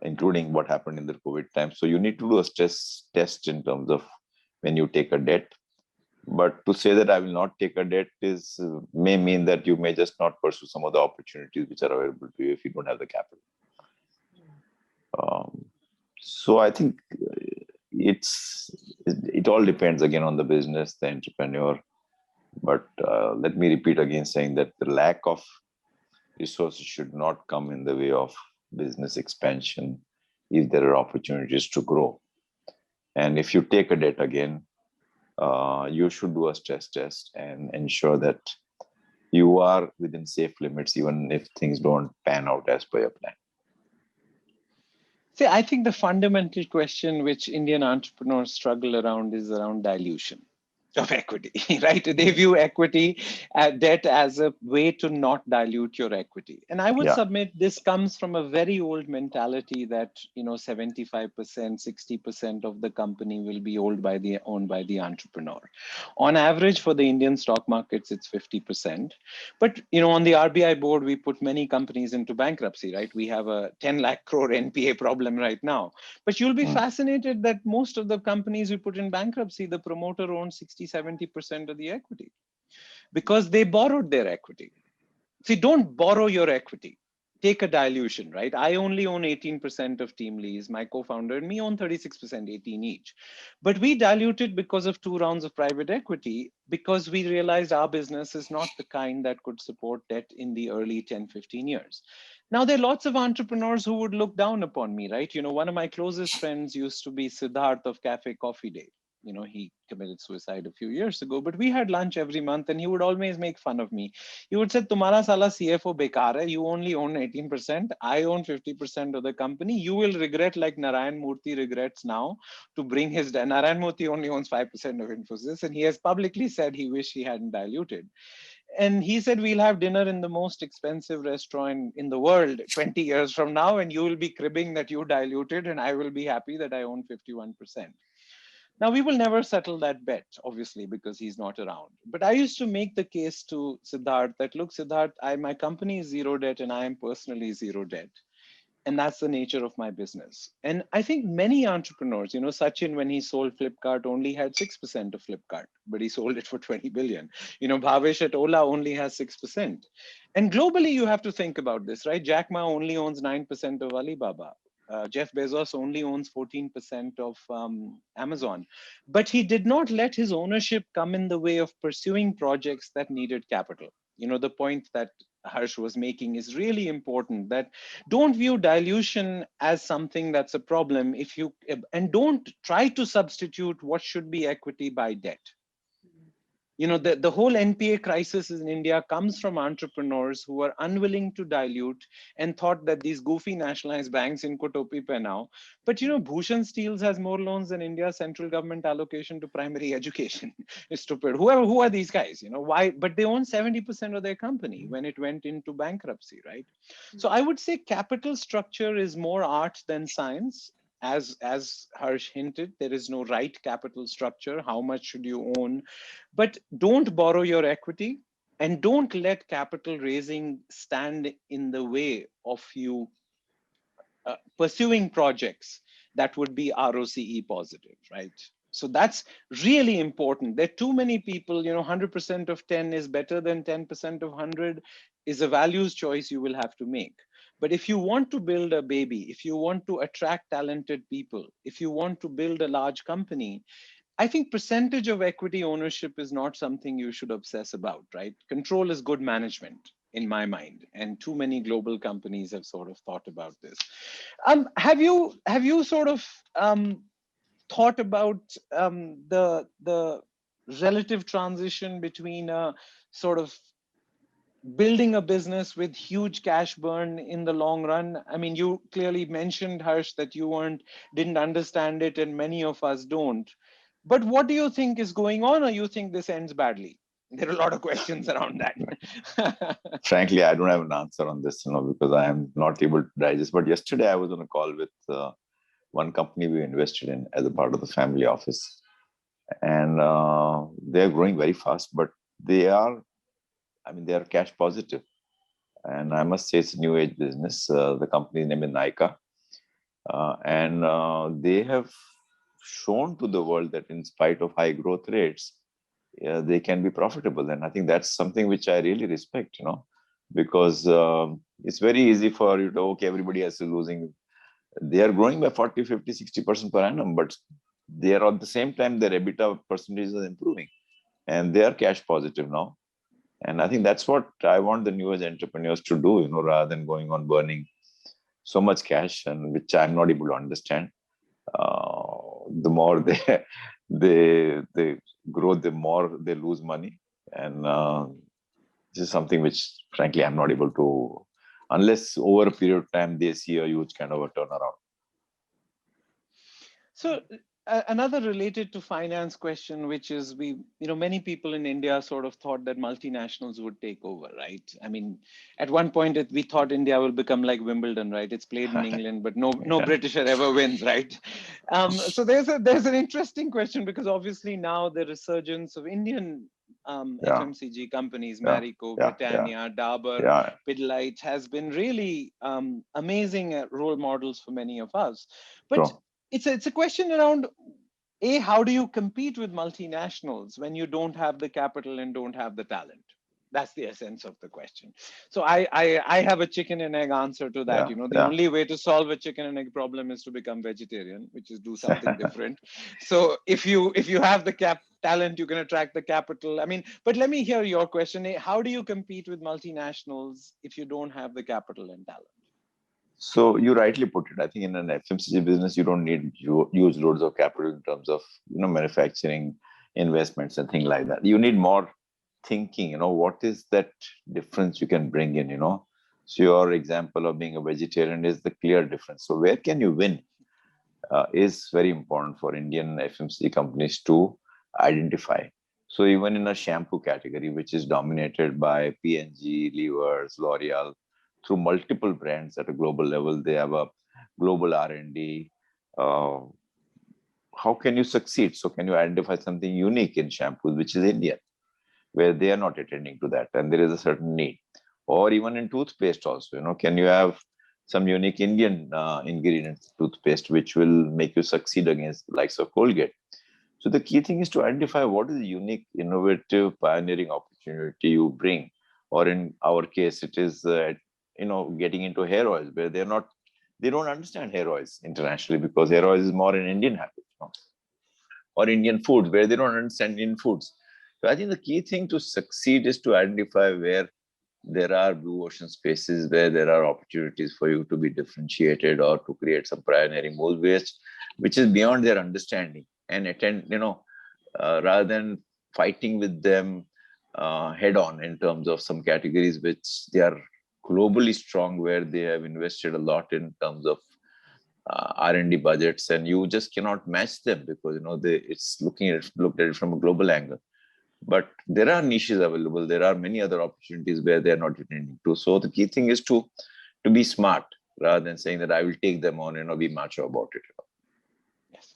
including what happened in the COVID time. So you need to do a stress test in terms of when you take a debt. But to say that I will not take a debt may mean that you may just not pursue some of the opportunities which are available to you if you don't have the capital. So I think it all depends again on the business, the entrepreneur. But let me repeat again, saying that the lack of resources should not come in the way of business expansion if there are opportunities to grow. And if you take a debt again, you should do a stress test and ensure that you are within safe limits, even if things don't pan out as per your plan. See, I think the fundamental question which Indian entrepreneurs struggle around is around dilution of equity, right? They view equity debt as a way to not dilute your equity. And I would Yeah, submit this comes from a very old mentality that, 75%, 60% of the company will be owned by the entrepreneur. On average, for the Indian stock markets, it's 50%. But, on the RBI board, we put many companies into bankruptcy, right? We have a 10 lakh crore NPA problem right now. But you'll be fascinated that most of the companies we put in bankruptcy, the promoter owns 60-70% of the equity because they borrowed their equity. See, don't borrow your equity. Take a dilution, right? I only own 18% of Team Lee's. My co-founder and me own 36%, 18 each. But we diluted because of 2 rounds of private equity because we realized our business is not the kind that could support debt in the early 10, 15 years. Now, there are lots of entrepreneurs who would look down upon me, right? One of my closest friends used to be Siddharth of Cafe Coffee Day. He committed suicide a few years ago, but we had lunch every month and he would always make fun of me. He would say, Tumhara sala CFO bekar hai. You only own 18%. I own 50% of the company. You will regret like Narayan Murthy regrets now to bring his, Narayan Murthy only owns 5% of Infosys. And he has publicly said he wished he hadn't diluted. And he said, we'll have dinner in the most expensive restaurant in the world 20 years from now. And you will be cribbing that you diluted and I will be happy that I own 51%. Now, we will never settle that bet, obviously, because he's not around. But I used to make the case to Siddharth that, look, Siddharth, my company is zero debt and I am personally zero debt. And that's the nature of my business. And I think many entrepreneurs, Sachin, when he sold Flipkart, only had 6% of Flipkart, but he sold it for 20 billion. Bhavesh at Ola only has 6%. And globally, you have to think about this, right? Jack Ma only owns 9% of Alibaba. Jeff Bezos only owns 14% of Amazon, but he did not let his ownership come in the way of pursuing projects that needed capital. The point that Harsh was making is really important, that don't view dilution as something that's a problem and don't try to substitute what should be equity by debt. The whole NPA crisis in India comes from entrepreneurs who are unwilling to dilute and thought that these goofy nationalized banks in Kotopi now. But Bhushan Steels has more loans than India's central government allocation to primary education. It's stupid. Who are these guys? Why? But they own 70% of their company when it went into bankruptcy, right? So I would say capital structure is more art than science. As Harsh hinted, there is no right capital structure. How much should you own? But don't borrow your equity and don't let capital raising stand in the way of you pursuing projects that would be ROCE positive, right? So that's really important. There are too many people, 100% of 10 is better than 10% of 100 is a values choice you will have to make. But if you want to build a baby, if you want to attract talented people, if you want to build a large company, I think percentage of equity ownership is not something you should obsess about, right? Control is good management in my mind, and too many global companies have sort of thought about this. Have you sort of thought about the relative transition between sort of building a business with huge cash burn in the long run? I mean, you clearly mentioned, Harsh, that you didn't understand it, and many of us don't. But what do you think is going on, or you think this ends badly? There are a lot of questions around that. frankly, I don't have an answer on this, because I am not able to digest. But yesterday I was on a call with one company we invested in as a part of the family office, and they are growing very fast, but they are cash positive. And I must say it's a new age business. The company name is Nykaa. And they have shown to the world that in spite of high growth rates, they can be profitable. And I think that's something which I really respect, because it's very easy for you to, okay, everybody else is losing. They are growing by 40, 50, 60% per annum, but they are at the same time, their EBITDA percentage is improving and they are cash positive now. And I think that's what I want the newest entrepreneurs to do, rather than going on burning so much cash, and which I'm not able to understand. The more they grow, the more they lose money. And this is something which, frankly, I'm not able to, unless over a period of time they see a huge kind of a turnaround. So another related to finance question, which is many people in India sort of thought that multinationals would take over, right? I mean, at one point we thought India will become like Wimbledon, right? It's played in England, but no Britisher ever wins, right? So there's an interesting question, because obviously now the resurgence of Indian FMCG companies, Marico, Britannia, Dabur, Pidilite, has been really amazing role models for many of us. But it's a question around, how do you compete with multinationals when you don't have the capital and don't have the talent? That's the essence of the question. So I have a chicken and egg answer to that. The only way to solve a chicken and egg problem is to become vegetarian, which is do something different. So if you have the talent, you can attract the capital. I mean, but let me hear your question. How do you compete with multinationals if you don't have the capital and talent? So you rightly put it. I think in an FMCG business, you don't need huge loads of capital in terms of manufacturing investments and things like that. You need more thinking. What is that difference you can bring in? So your example of being a vegetarian is the clear difference. So where can you win is very important for Indian FMCG companies to identify. So even in a shampoo category, which is dominated by P&G, Levers, L'Oreal, through multiple brands at a global level, they have a global R&D. How can you succeed? So can you identify something unique in shampoos, which is Indian, where they are not attending to that, and there is a certain need? Or even in toothpaste also, can you have some unique Indian ingredients toothpaste, which will make you succeed against the likes of Colgate? So the key thing is to identify what is the unique, innovative, pioneering opportunity you bring. Or in our case, it is getting into hair oils, where they don't understand hair oils internationally, because hair oils is more an Indian habit, or Indian foods, where they don't understand Indian foods. So I think the key thing to succeed is to identify where there are blue ocean spaces, where there are opportunities for you to be differentiated or to create some pioneering mold waste, which is beyond their understanding, and attend, rather than fighting with them head on in terms of some categories which they are globally strong, where they have invested a lot in terms of R&D budgets, and you just cannot match them, because it's looked at it from a global angle. But there are niches available. There are many other opportunities where they are not attending to. So the key thing is to be smart, rather than saying that I will take them on, be macho about it. Yes.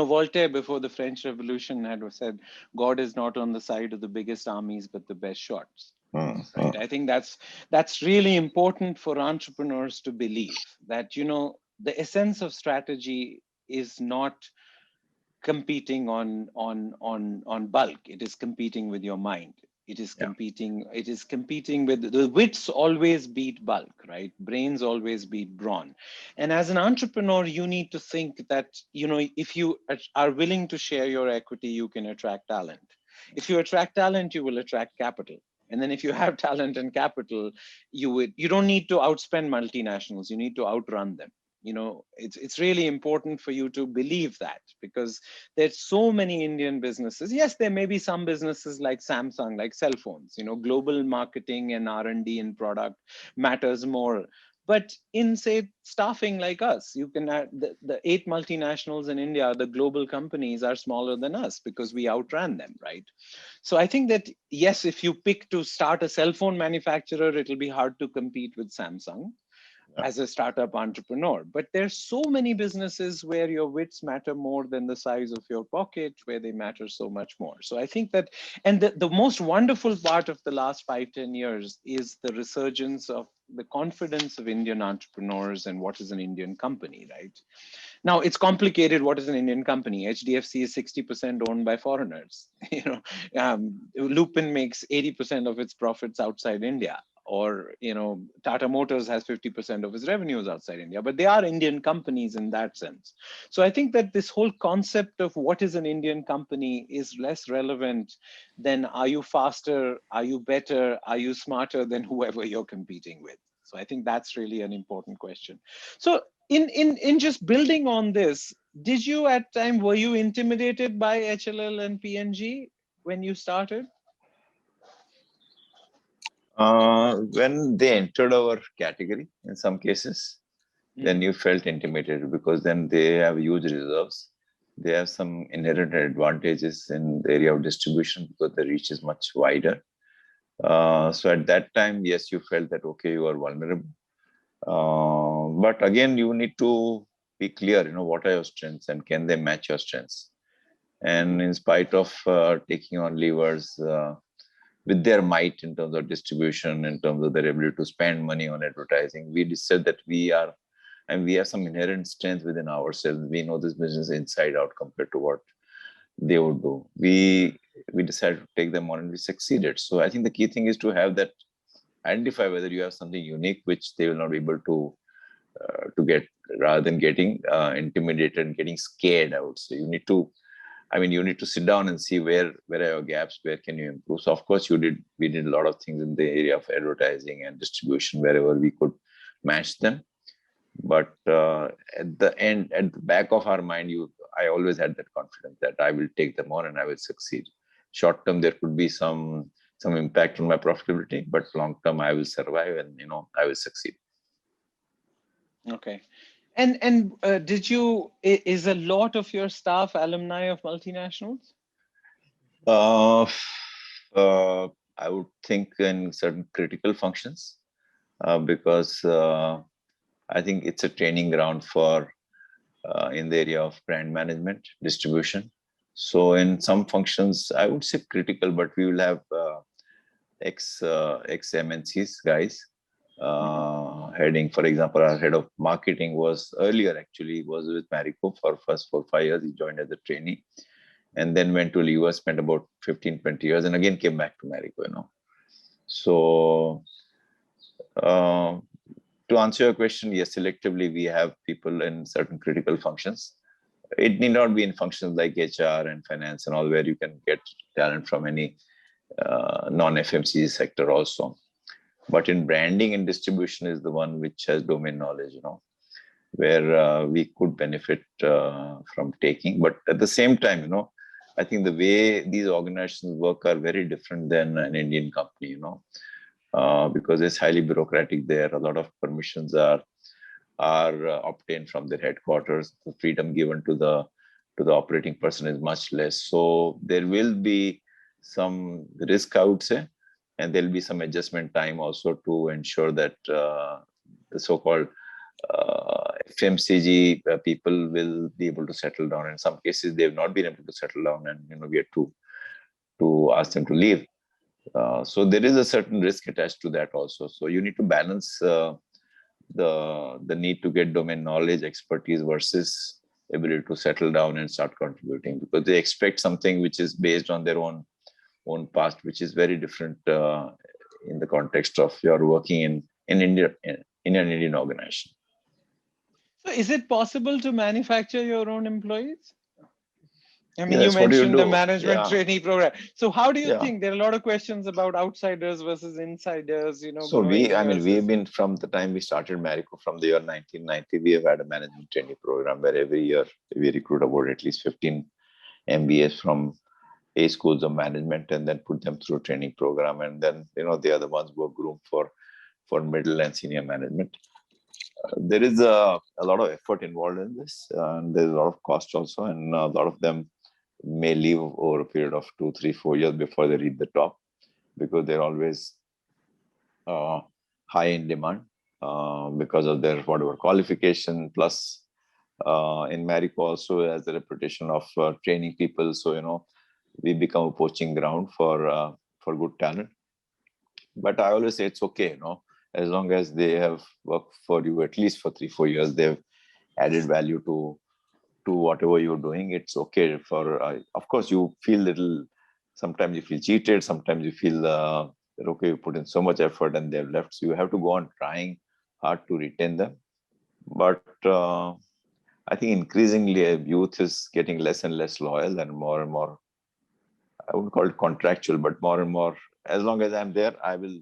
Voltaire, before the French Revolution, had said, God is not on the side of the biggest armies, but the best shots. Right? I think that's really important for entrepreneurs to believe, that, the essence of strategy is not competing on bulk. It is competing with your mind. It is competing with the wits always beat bulk, right? Brains always beat brawn. And as an entrepreneur, you need to think that, if you are willing to share your equity, you can attract talent. If you attract talent, you will attract capital. And then if you have talent and capital, you don't need to outspend multinationals. You need to outrun them. It's really important for you to believe that, because there's so many Indian businesses. Yes, there may be some businesses like Samsung, like cell phones, global marketing and R&D and product matters more. But in, say, staffing like us, you can add the 8 multinationals in India, the global companies are smaller than us because we outran them, right? So I think that, yes, if you pick to start a cell phone manufacturer, it'll be hard to compete with Samsung as a startup entrepreneur. But there's so many businesses where your wits matter more than the size of your pocket, where they matter so much more. So I think that, and the most wonderful part of the last 5-10 years is the resurgence of the confidence of Indian entrepreneurs and what is an Indian company, right? Now, it's complicated. What is an Indian company? HDFC is 60% owned by foreigners. Lupin makes 80% of its profits outside India. Or, Tata Motors has 50% of its revenues outside India, but they are Indian companies in that sense. So I think that this whole concept of what is an Indian company is less relevant than, are you faster? Are you better? Are you smarter than whoever you're competing with? So I think that's really an important question. So in just building on this, were you intimidated by HLL and P&G when you started? When they entered our category, in some cases, then you felt intimidated because then they have huge reserves. They have some inherent advantages in the area of distribution because the reach is much wider. So at that time, yes, you felt that, okay, you are vulnerable. But again, you need to be clear, what are your strengths and can they match your strengths? And in spite of taking on levers with their might in terms of distribution, in terms of their ability to spend money on advertising, we decided that we have some inherent strength within ourselves. We know this business inside out compared to what they would do. We decided to take them on and we succeeded. So I think the key thing is to have that, identify whether you have something unique which they will not be able to get, rather than getting intimidated and getting scared. I would say you need to sit down and see where are your gaps, where can you improve. So of course we did a lot of things in the area of advertising and distribution wherever we could match them. But at the end, at the back of our mind, I always had that confidence that I will take them on and I will succeed. Short term, there could be some impact on my profitability, but long term, I will survive and I will succeed. Okay. And is a lot of your staff alumni of multinationals? I would think in certain critical functions, because I think it's a training ground for in the area of brand management, distribution. So in some functions, I would say critical, but we will have ex MNCs guys heading. For example, our head of marketing was with Marico for first 4-5 years. He joined as a trainee and then went to US, spent about 15-20 years, and again came back to Marico. So to answer your question, yes, selectively we have people in certain critical functions. It need not be in functions like HR and finance and all, where you can get talent from any non-FMCG sector also. But in branding and distribution is the one which has domain knowledge, where we could benefit from taking. But at the same time, I think the way these organizations work are very different than an Indian company, because it's highly bureaucratic there. A lot of permissions are obtained from their headquarters. The freedom given to the operating person is much less. So there will be some risk, I would say, and there'll be some adjustment time also to ensure that the so-called FMCG people will be able to settle down. In some cases, they have not been able to settle down, and we have to ask them to leave. So there is a certain risk attached to that also. So you need to balance the need to get domain knowledge, expertise versus ability to settle down and start contributing, because they expect something which is based on their own past, which is very different in the context of you're working in India, in an Indian organization. So is it possible to manufacture your own employees? I mean, Yeah, you mentioned the do. management trainee program. So how do you think? There are a lot of questions about outsiders versus insiders, So we've been, from the time we started Marico from the year 1990, we have had a management trainee program where every year we recruit about at least 15 MBAs from A schools of management and then put them through a training program. And then, they are the ones who are groomed for middle and senior management. There is a lot of effort involved in this, and there's a lot of cost also, and a lot of them may leave over a period of 2, 3, 4 years before they reach the top, because they're always high in demand because of their whatever qualification. Plus, in Marico also has the reputation of training people, so we become a poaching ground for good talent. But I always say it's okay, as long as they have worked for you at least for 3-4 years, they've added value to whatever you're doing. It's okay. Of course, you feel sometimes you feel cheated, sometimes you feel that, okay, you put in so much effort and they've left. So you have to go on trying hard to retain them. But I think increasingly youth is getting less and less loyal and more, I wouldn't call it contractual, but more and more, as long as I'm there, I will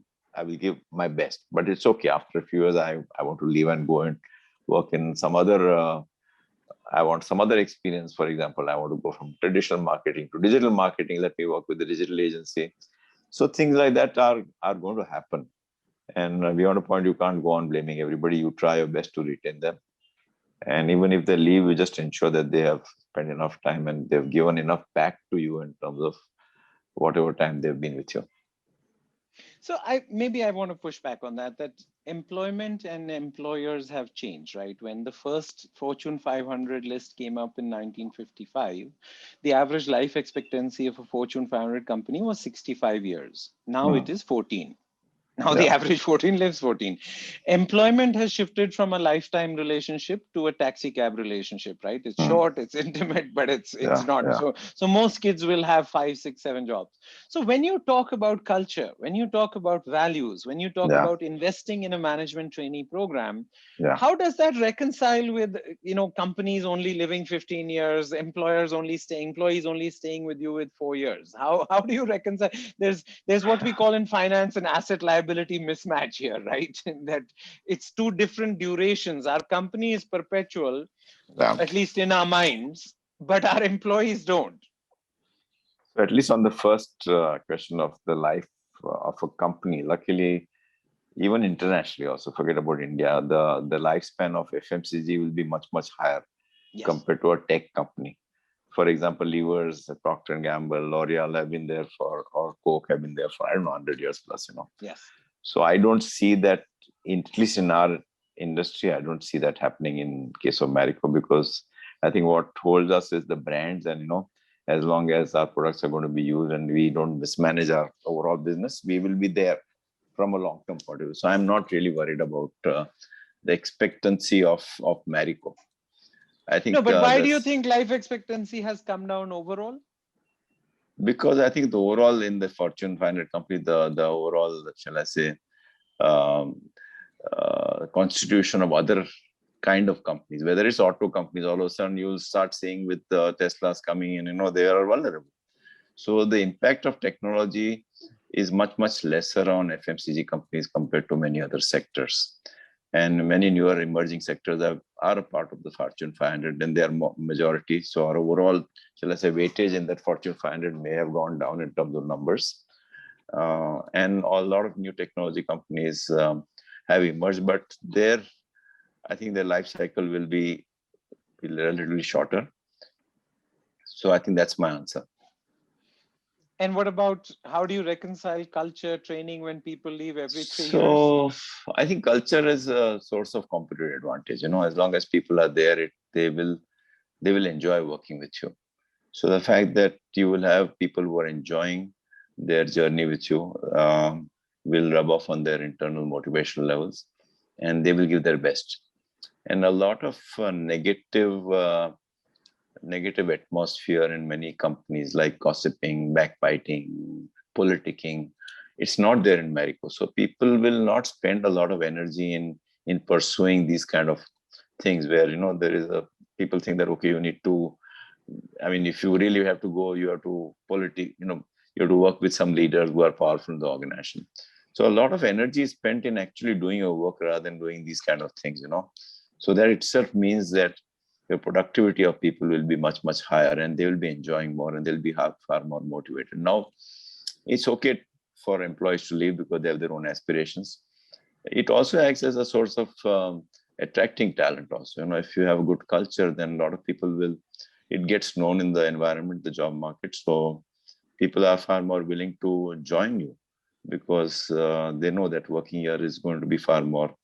give my best. But it's okay. After a few years, I want to leave and go and work in some other, I want some other experience. For example, I want to go from traditional marketing to digital marketing. Let me work with the digital agency. So things like that are going to happen. And beyond a point, you can't go on blaming everybody. You try your best to retain them. And even if they leave, you just ensure that they have spent enough time and they've given enough back to you in terms of whatever time they've been with you. So I want to push back on that employment and employers have changed, right? When the first Fortune 500 list came up in 1955, the average life expectancy of a Fortune 500 company was 65 years. Now it is 14. Now the average 14 lives 14. Employment has shifted from a lifetime relationship to a taxi cab relationship, right? It's short, it's intimate, but it's not. Yeah. So most kids will have 5, 6, 7 jobs. So when you talk about culture, when you talk about values, when you talk about investing in a management trainee program, how does that reconcile with companies only living 15 years, employees only staying with you with 4 years? How do you reconcile? There's what we call in finance an asset liability mismatch here, right? That it's two different durations. Our company is perpetual, at least in our minds, but our employees don't. So at least on the first question of the life of a company, luckily, even internationally also, forget about India, the lifespan of FMCG will be much, much higher compared to a tech company. For example, Levers, Procter & Gamble, L'Oreal have been there for, or Coke have been there for, 100 years plus, Yes. So I don't see that, at least in our industry, I don't see that happening in case of Marico, because I think what holds us is the brands, and as long as our products are going to be used and we don't mismanage our overall business, we will be there from a long-term point of view. So I'm not really worried about the expectancy of Marico. I think. No, but why do you think life expectancy has come down overall? Because I think the overall in the Fortune 500 company, the overall, shall I say, constitution of other kind of companies, whether it's auto companies, all of a sudden you'll start seeing with Tesla's coming in, they are vulnerable. So the impact of technology is much, much lesser on FMCG companies compared to many other sectors. And many newer emerging sectors are a part of the Fortune 500, and they are majority. So our overall, shall I say, weightage in that Fortune 500 may have gone down in terms of numbers. And a lot of new technology companies have emerged, but I think their life cycle will be relatively shorter. So I think that's my answer. And what about, how do you reconcile culture, training when people leave every 3 years? So I think culture is a source of competitive advantage. As long as people are there, they will enjoy working with you. So the fact that you will have people who are enjoying their journey with you will rub off on their internal motivational levels, and they will give their best. And a lot of negative atmosphere in many companies, like gossiping, backbiting, politicking, it's not there in Marico. So people will not spend a lot of energy in pursuing these kind of things where, there is people think that, okay, you need to, if you really have to go, you have to you have to work with some leaders who are powerful in the organization. So a lot of energy is spent in actually doing your work rather than doing these kind of things, So that itself means that the productivity of people will be much, much higher, and they will be enjoying more, and they'll be far more motivated. Now, it's okay for employees to leave because they have their own aspirations. It also acts as a source of attracting talent also. If you have a good culture, then a lot of people it gets known in the environment, the job market. So people are far more willing to join you because they know that working here is going to be far more.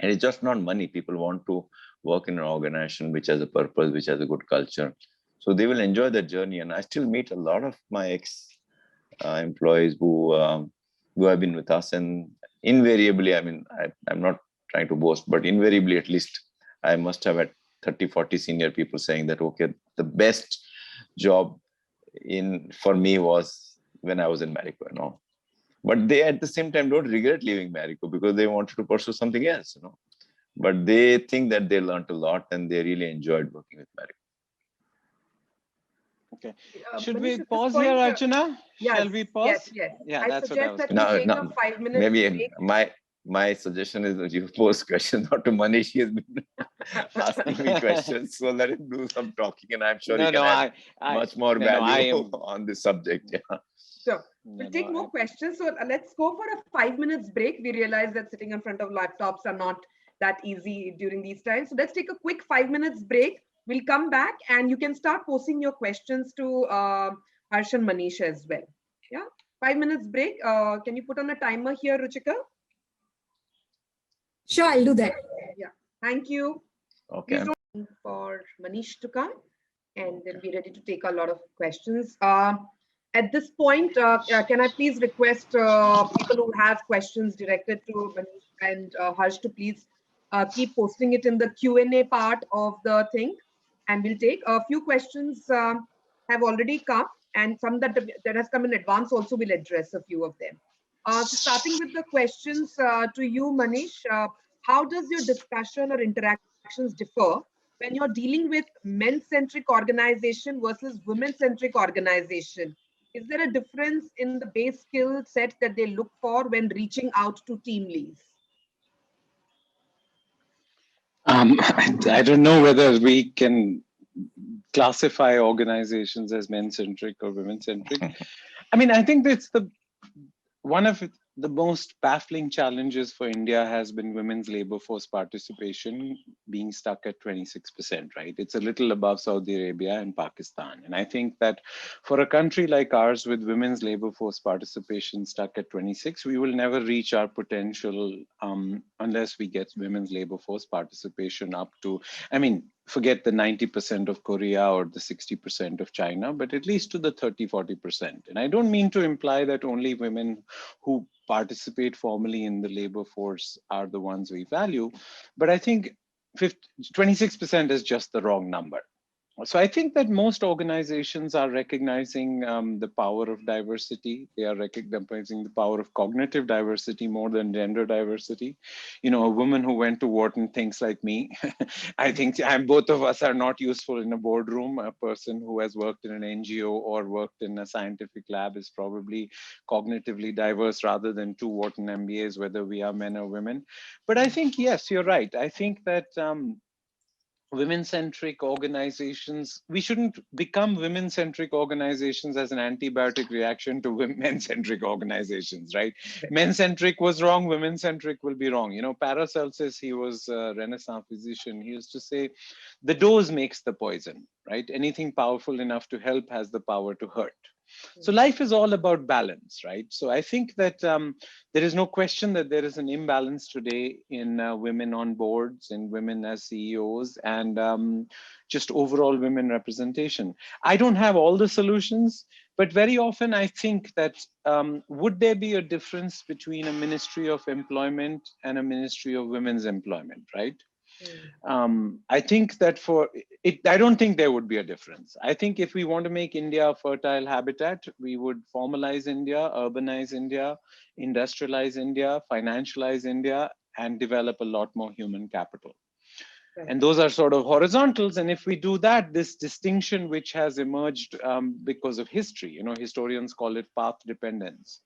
And it's just not money. People want to work in an organization which has a purpose, which has a good culture. So they will enjoy that journey. And I still meet a lot of my ex-employees who have been with us. And invariably, I'm not trying to boast, but invariably, at least, I must have had 30, 40 senior people saying that, okay, the best job for me was when I was in Marico, But they, at the same time, don't regret leaving Marico because they wanted to pursue something else, But they think that they learned a lot and they really enjoyed working with Marico. Okay. Should we pause here, Archana? Yes, shall we pause? Yes. Yeah, I that's what I was suggest that we take a 5-minute maybe break. My suggestion is that you pose questions not to Manish. He has been asking me questions, so let him do some talking, and I'm sure he can add much more value on this subject. Yeah. Sure. We'll take more questions. So let's go for a 5 minutes break. We realize that sitting in front of laptops are not that easy during these times. So let's take a quick 5 minutes break. We'll come back and you can start posting your questions to Harsh and Manish as well. Yeah, 5 minutes break. Can you put on a timer here, Ruchika? Sure, I'll do that. Yeah, thank you. Okay. Please don't for Manish to come and then be ready to take a lot of questions. At this point, can I please request people who have questions directed to Manish and Harsh to please keep posting it in the Q&A part of the thing, and we'll take a few questions have already come, and some that has come in advance also will address a few of them. So starting with the questions to you, Manish, how does your discussion or interactions differ when you're dealing with men-centric organization versus women-centric organization? Is there a difference in the base skill set that they look for when reaching out to team leads? I don't know whether we can classify organizations as men-centric or women-centric. I mean, I think that's one of the most baffling challenges for India has been women's labor force participation being stuck at 26%, right? It's a little above Saudi Arabia and Pakistan. And I think that for a country like ours with women's labor force participation stuck at 26, we will never reach our potential unless we get women's labor force participation up to, I mean, forget the 90% of Korea or the 60% of China, but at least to the 30-40%. And I don't mean to imply that only women who participate formally in the labor force are the ones we value, but I think 26% is just the wrong number. So I think that most organizations are recognizing the power of diversity. They are recognizing the power of cognitive diversity more than gender diversity. You know, a woman who went to Wharton thinks like me. I think both of us are not useful in a boardroom. A person who has worked in an NGO or worked in a scientific lab is probably cognitively diverse rather than two Wharton MBAs, whether we are men or women. But I think, yes, you're right. I think that women-centric organizations, we shouldn't become women-centric organizations as an antibiotic reaction to men-centric organizations, right? Men-centric was wrong, women-centric will be wrong. You know, Paracelsus, he was a Renaissance physician. He used to say, the dose makes the poison, right? Anything powerful enough to help has the power to hurt. So life is all about balance, right? So I think that there is no question that there is an imbalance today in women on boards and women as CEOs and just overall women representation. I don't have all the solutions, but very often I think that would there be a difference between a Ministry of Employment and a Ministry of Women's Employment, right? I think that for it, I don't think there would be a difference. I think if we want to make India a fertile habitat, we would formalize India, urbanize India, industrialize India, financialize India, and develop a lot more human capital. And those are sort of horizontals. And if we do that, this distinction which has emerged because of history, you know, historians call it path dependence.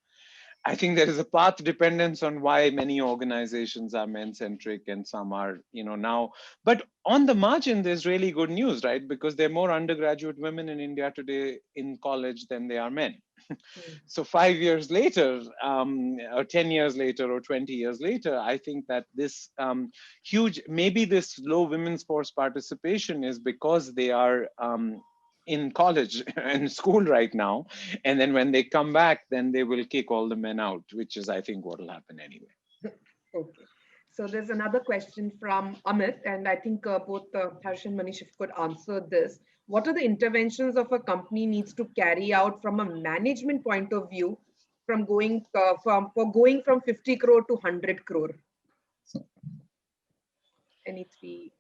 I think there is a path dependence on why many organizations are men-centric and some are, you know, now. But on the margin, there's really good news, right? Because there are more undergraduate women in India today in college than there are men. So 5 years later, or 10 years later, or 20 years later, I think that this huge, maybe this low women's force participation is because they are in college and school right now, and then when they come back, then they will kick all the men out, which is, I think, what will happen anyway. Okay, so there's another question from Amit, and I think both Harsh and Manish, if you could answer this. What are the interventions of a company needs to carry out from a management point of view, from going from 50 crore to 100 crore? Any three?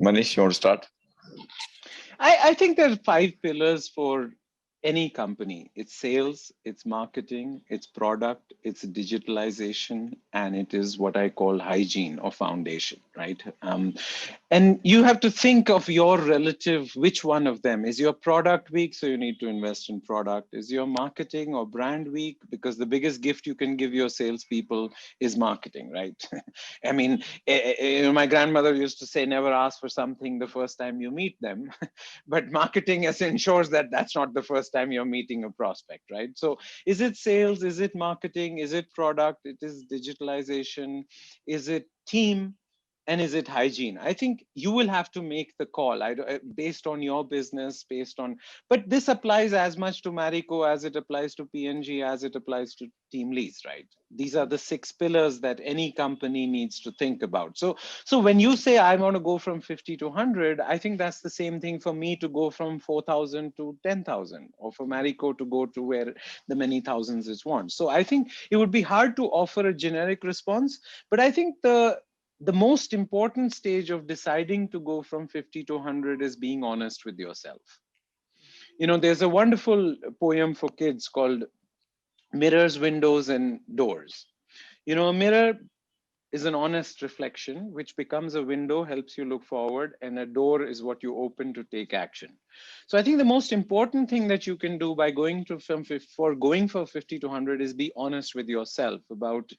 Manish, you want to start? I think there are 5 pillars for any company. It's sales, it's marketing, it's product, it's digitalization, and it is what I call hygiene or foundation, right? And you have to think of your relative, which one of them. Is your product weak? So you need to invest in product. Is your marketing or brand weak? Because the biggest gift you can give your salespeople is marketing, right? I mean, my grandmother used to say, never ask for something the first time you meet them. But marketing ensures that that's not the first time you're meeting a prospect, right? So is it sales? Is it marketing? Is it product? It is digitalization? Is it team? And is it hygiene? I think you will have to make the call based on your business, but this applies as much to Marico as it applies to P&G, as it applies to Team Lease, right? These are the 6 pillars that any company needs to think about. So when you say I want to go from 50 to 100, I think that's the same thing for me to go from 4,000 to 10,000, or for Marico to go to where the many thousands is want. So I think it would be hard to offer a generic response, but I think the most important stage of deciding to go from 50 to 100 is being honest with yourself. You know, there's a wonderful poem for kids called Mirrors, Windows, and Doors. You know, a mirror is an honest reflection, which becomes a window, helps you look forward, and a door is what you open to take action. So I think the most important thing that you can do by going for 50 to 100 is be honest with yourself about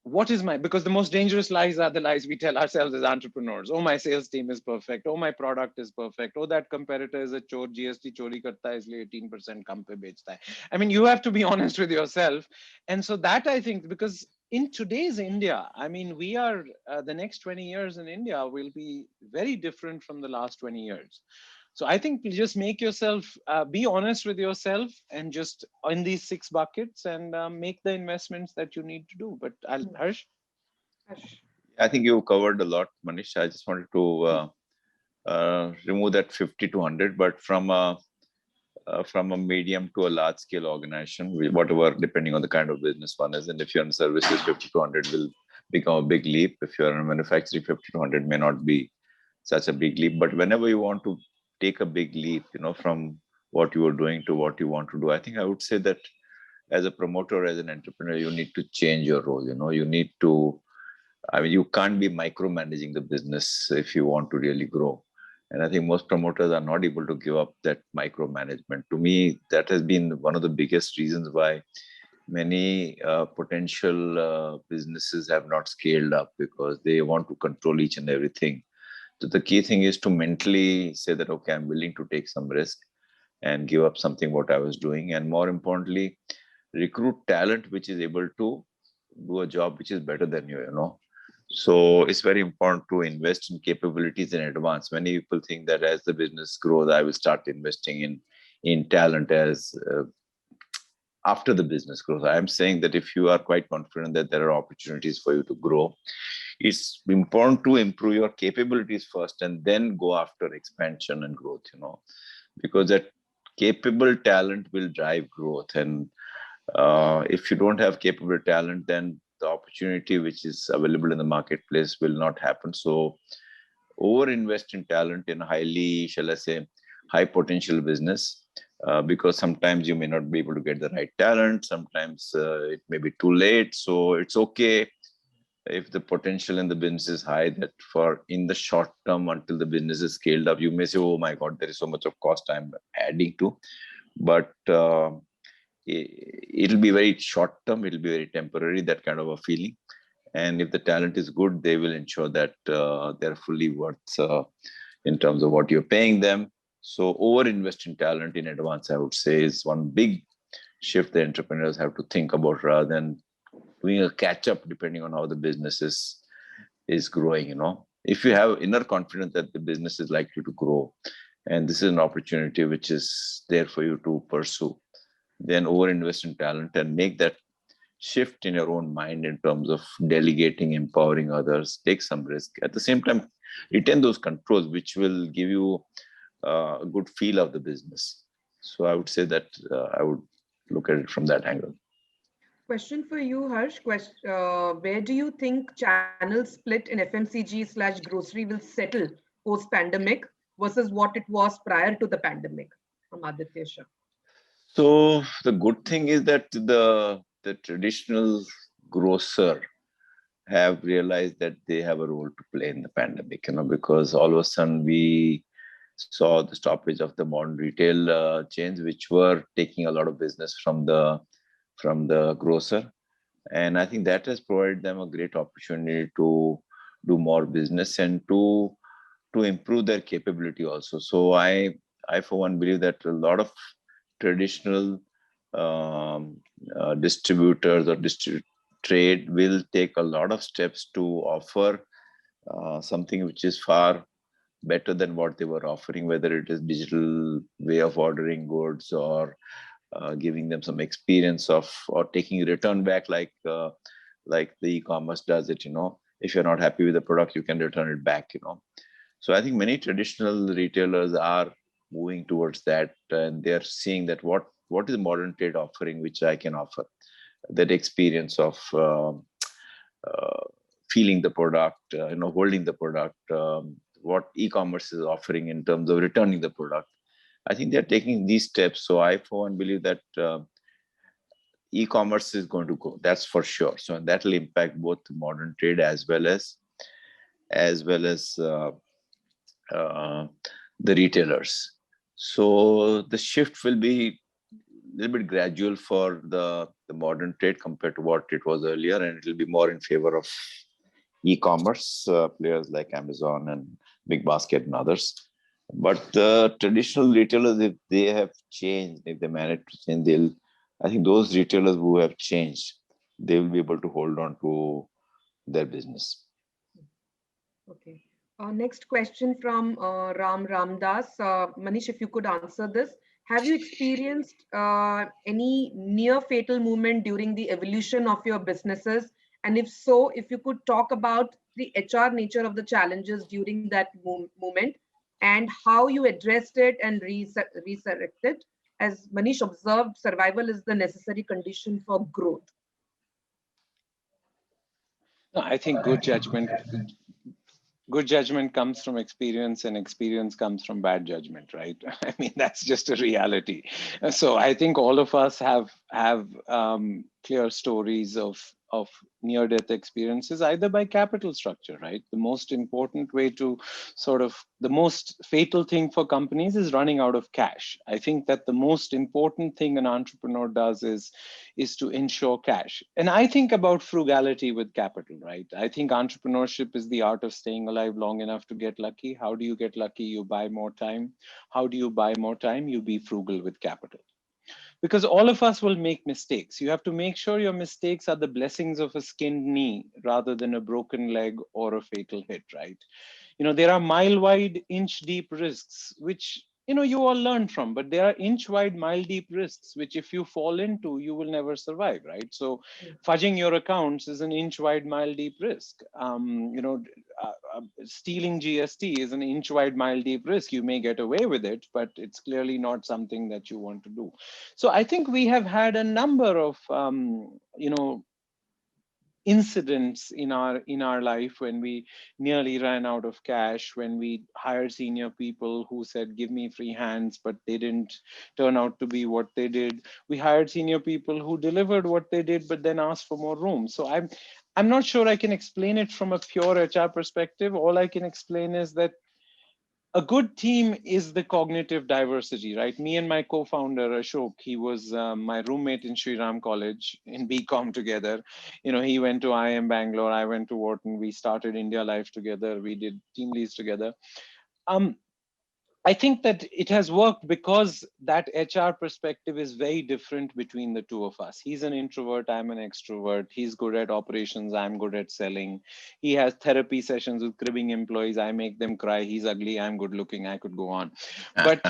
what is because the most dangerous lies are the lies we tell ourselves as entrepreneurs. Oh, my sales team is perfect. Oh, my product is perfect. Oh, that competitor is a chor, GST chori karta hai, isliye 18% kam pe bechta hai. I mean, you have to be honest with yourself. And so that, I think, because in today's India, I mean, we are, the next 20 years in India will be very different from the last 20 years. So I think just make yourself, be honest with yourself, and just in these 6 buckets, and make the investments that you need to do. But Harsh? I think you covered a lot, Manish. I just wanted to remove that 50 to 100, but from a medium to a large scale organization, whatever, depending on the kind of business one is. And if you're in services, 50 to 100 will become a big leap. If you're in manufacturing, 50 to 100 may not be such a big leap. But whenever you want to take a big leap, you know, from what you are doing to what you want to do, I think I would say that as a promoter, as an entrepreneur, you need to change your role. You know, you need to, I mean, you can't be micromanaging the business if you want to really grow. And I think most promoters are not able to give up that micromanagement. To me, that has been one of the biggest reasons why many potential businesses have not scaled up, because they want to control each and everything. So the key thing is to mentally say that, okay, I'm willing to take some risk and give up something what I was doing. And more importantly, recruit talent which is able to do a job which is better than you, you know. So it's very important to invest in capabilities in advance. Many people think that as the business grows, I will start investing in talent as after the business grows. I am saying that if you are quite confident that there are opportunities for you to grow, it's important to improve your capabilities first and then go after expansion and growth, you know, because that capable talent will drive growth. And if you don't have capable talent, then the opportunity which is available in the marketplace will not happen. So over invest in talent in a highly, shall I say, high potential business, because sometimes you may not be able to get the right talent. Sometimes it may be too late. So it's okay if the potential in the business is high, that for in the short term, until the business is scaled up, you may say, oh my God, there is so much of cost I'm adding to. But it'll be very short term, it'll be very temporary, that kind of a feeling. And if the talent is good, they will ensure that they're fully worth in terms of what you're paying them. So over invest in talent in advance, I would say, is one big shift the entrepreneurs have to think about, rather than doing a catch up depending on how the business is growing. You know, if you have inner confidence that the business is likely to grow and this is an opportunity which is there for you to pursue, then over invest in talent and make that shift in your own mind in terms of delegating, empowering others, take some risk. At the same time, retain those controls, which will give you a good feel of the business. So I would say that I would look at it from that angle. Question for you, Harsh. Where do you think channel split in FMCG/grocery will settle post-pandemic versus what it was prior to the pandemic? From Aditya Shah. So the good thing is that the traditional grocer have realized that they have a role to play in the pandemic, because all of a sudden we saw the stoppage of the modern retail chains, which were taking a lot of business from the grocer. And I think that has provided them a great opportunity to do more business and to improve their capability also. So I for one believe that a lot of traditional distributors or trade will take a lot of steps to offer something which is far better than what they were offering, whether it is digital way of ordering goods or giving them some experience of or taking return back like the e-commerce does it. If you're not happy with the product, you can return it back. So I think many traditional retailers are moving towards that, and they're seeing that what is the modern trade offering which I can offer. That experience of feeling the product, holding the product, what e-commerce is offering in terms of returning the product. I think they're taking these steps. So I, for one, believe that e-commerce is going to go. That's for sure. So that will impact both modern trade as well as the retailers. So the shift will be a little bit gradual for the modern trade compared to what it was earlier, and it will be more in favor of e-commerce players like Amazon and Big Basket and others. But the traditional retailers, if they have changed, if they manage to change, I think those retailers who have changed, they will be able to hold on to their business. Okay. Next question from Ram Ramdas. Manish, if you could answer this. Have you experienced any near fatal moment during the evolution of your businesses? And if so, if you could talk about the HR nature of the challenges during that moment and how you addressed it and resurrected. As Manish observed, survival is the necessary condition for growth. No, I think good judgment comes from experience, and experience comes from bad judgment, right? I mean, that's just a reality. So I think all of us have clear stories of near-death experiences, either by capital structure, right? The most important way to the most fatal thing for companies is running out of cash. I think that the most important thing an entrepreneur does is to ensure cash. And I think about frugality with capital, right? I think entrepreneurship is the art of staying alive long enough to get lucky. How do you get lucky? You buy more time. How do you buy more time? You be frugal with capital. Because all of us will make mistakes. You have to make sure your mistakes are the blessings of a skinned knee rather than a broken leg or a fatal hit, right? There are mile wide, inch deep risks, which you all learn from, but there are inch wide, mile deep risks, which if you fall into, you will never survive, right? So fudging your accounts is an inch wide, mile deep risk. Stealing GST is an inch wide, mile deep risk. You may get away with it, but it's clearly not something that you want to do. So I think we have had a number of, incidents in our life when we nearly ran out of cash, when we hired senior people who said, give me free hands, but they didn't turn out to be what they did. We hired senior people who delivered what they did, but then asked for more room. So I'm not sure I can explain it from a pure HR perspective. All I can explain is that a good team is the cognitive diversity, right? Me and my co-founder, Ashok, he was my roommate in Sri Ram College in BCom together. He went to IIM Bangalore, I went to Wharton. We started India Life together. We did team leads together. I think that it has worked because that HR perspective is very different between the two of us. He's an introvert, I'm an extrovert. He's good at operations, I'm good at selling. He has therapy sessions with cribbing employees. I make them cry. He's ugly, I'm good looking. I could go on. But,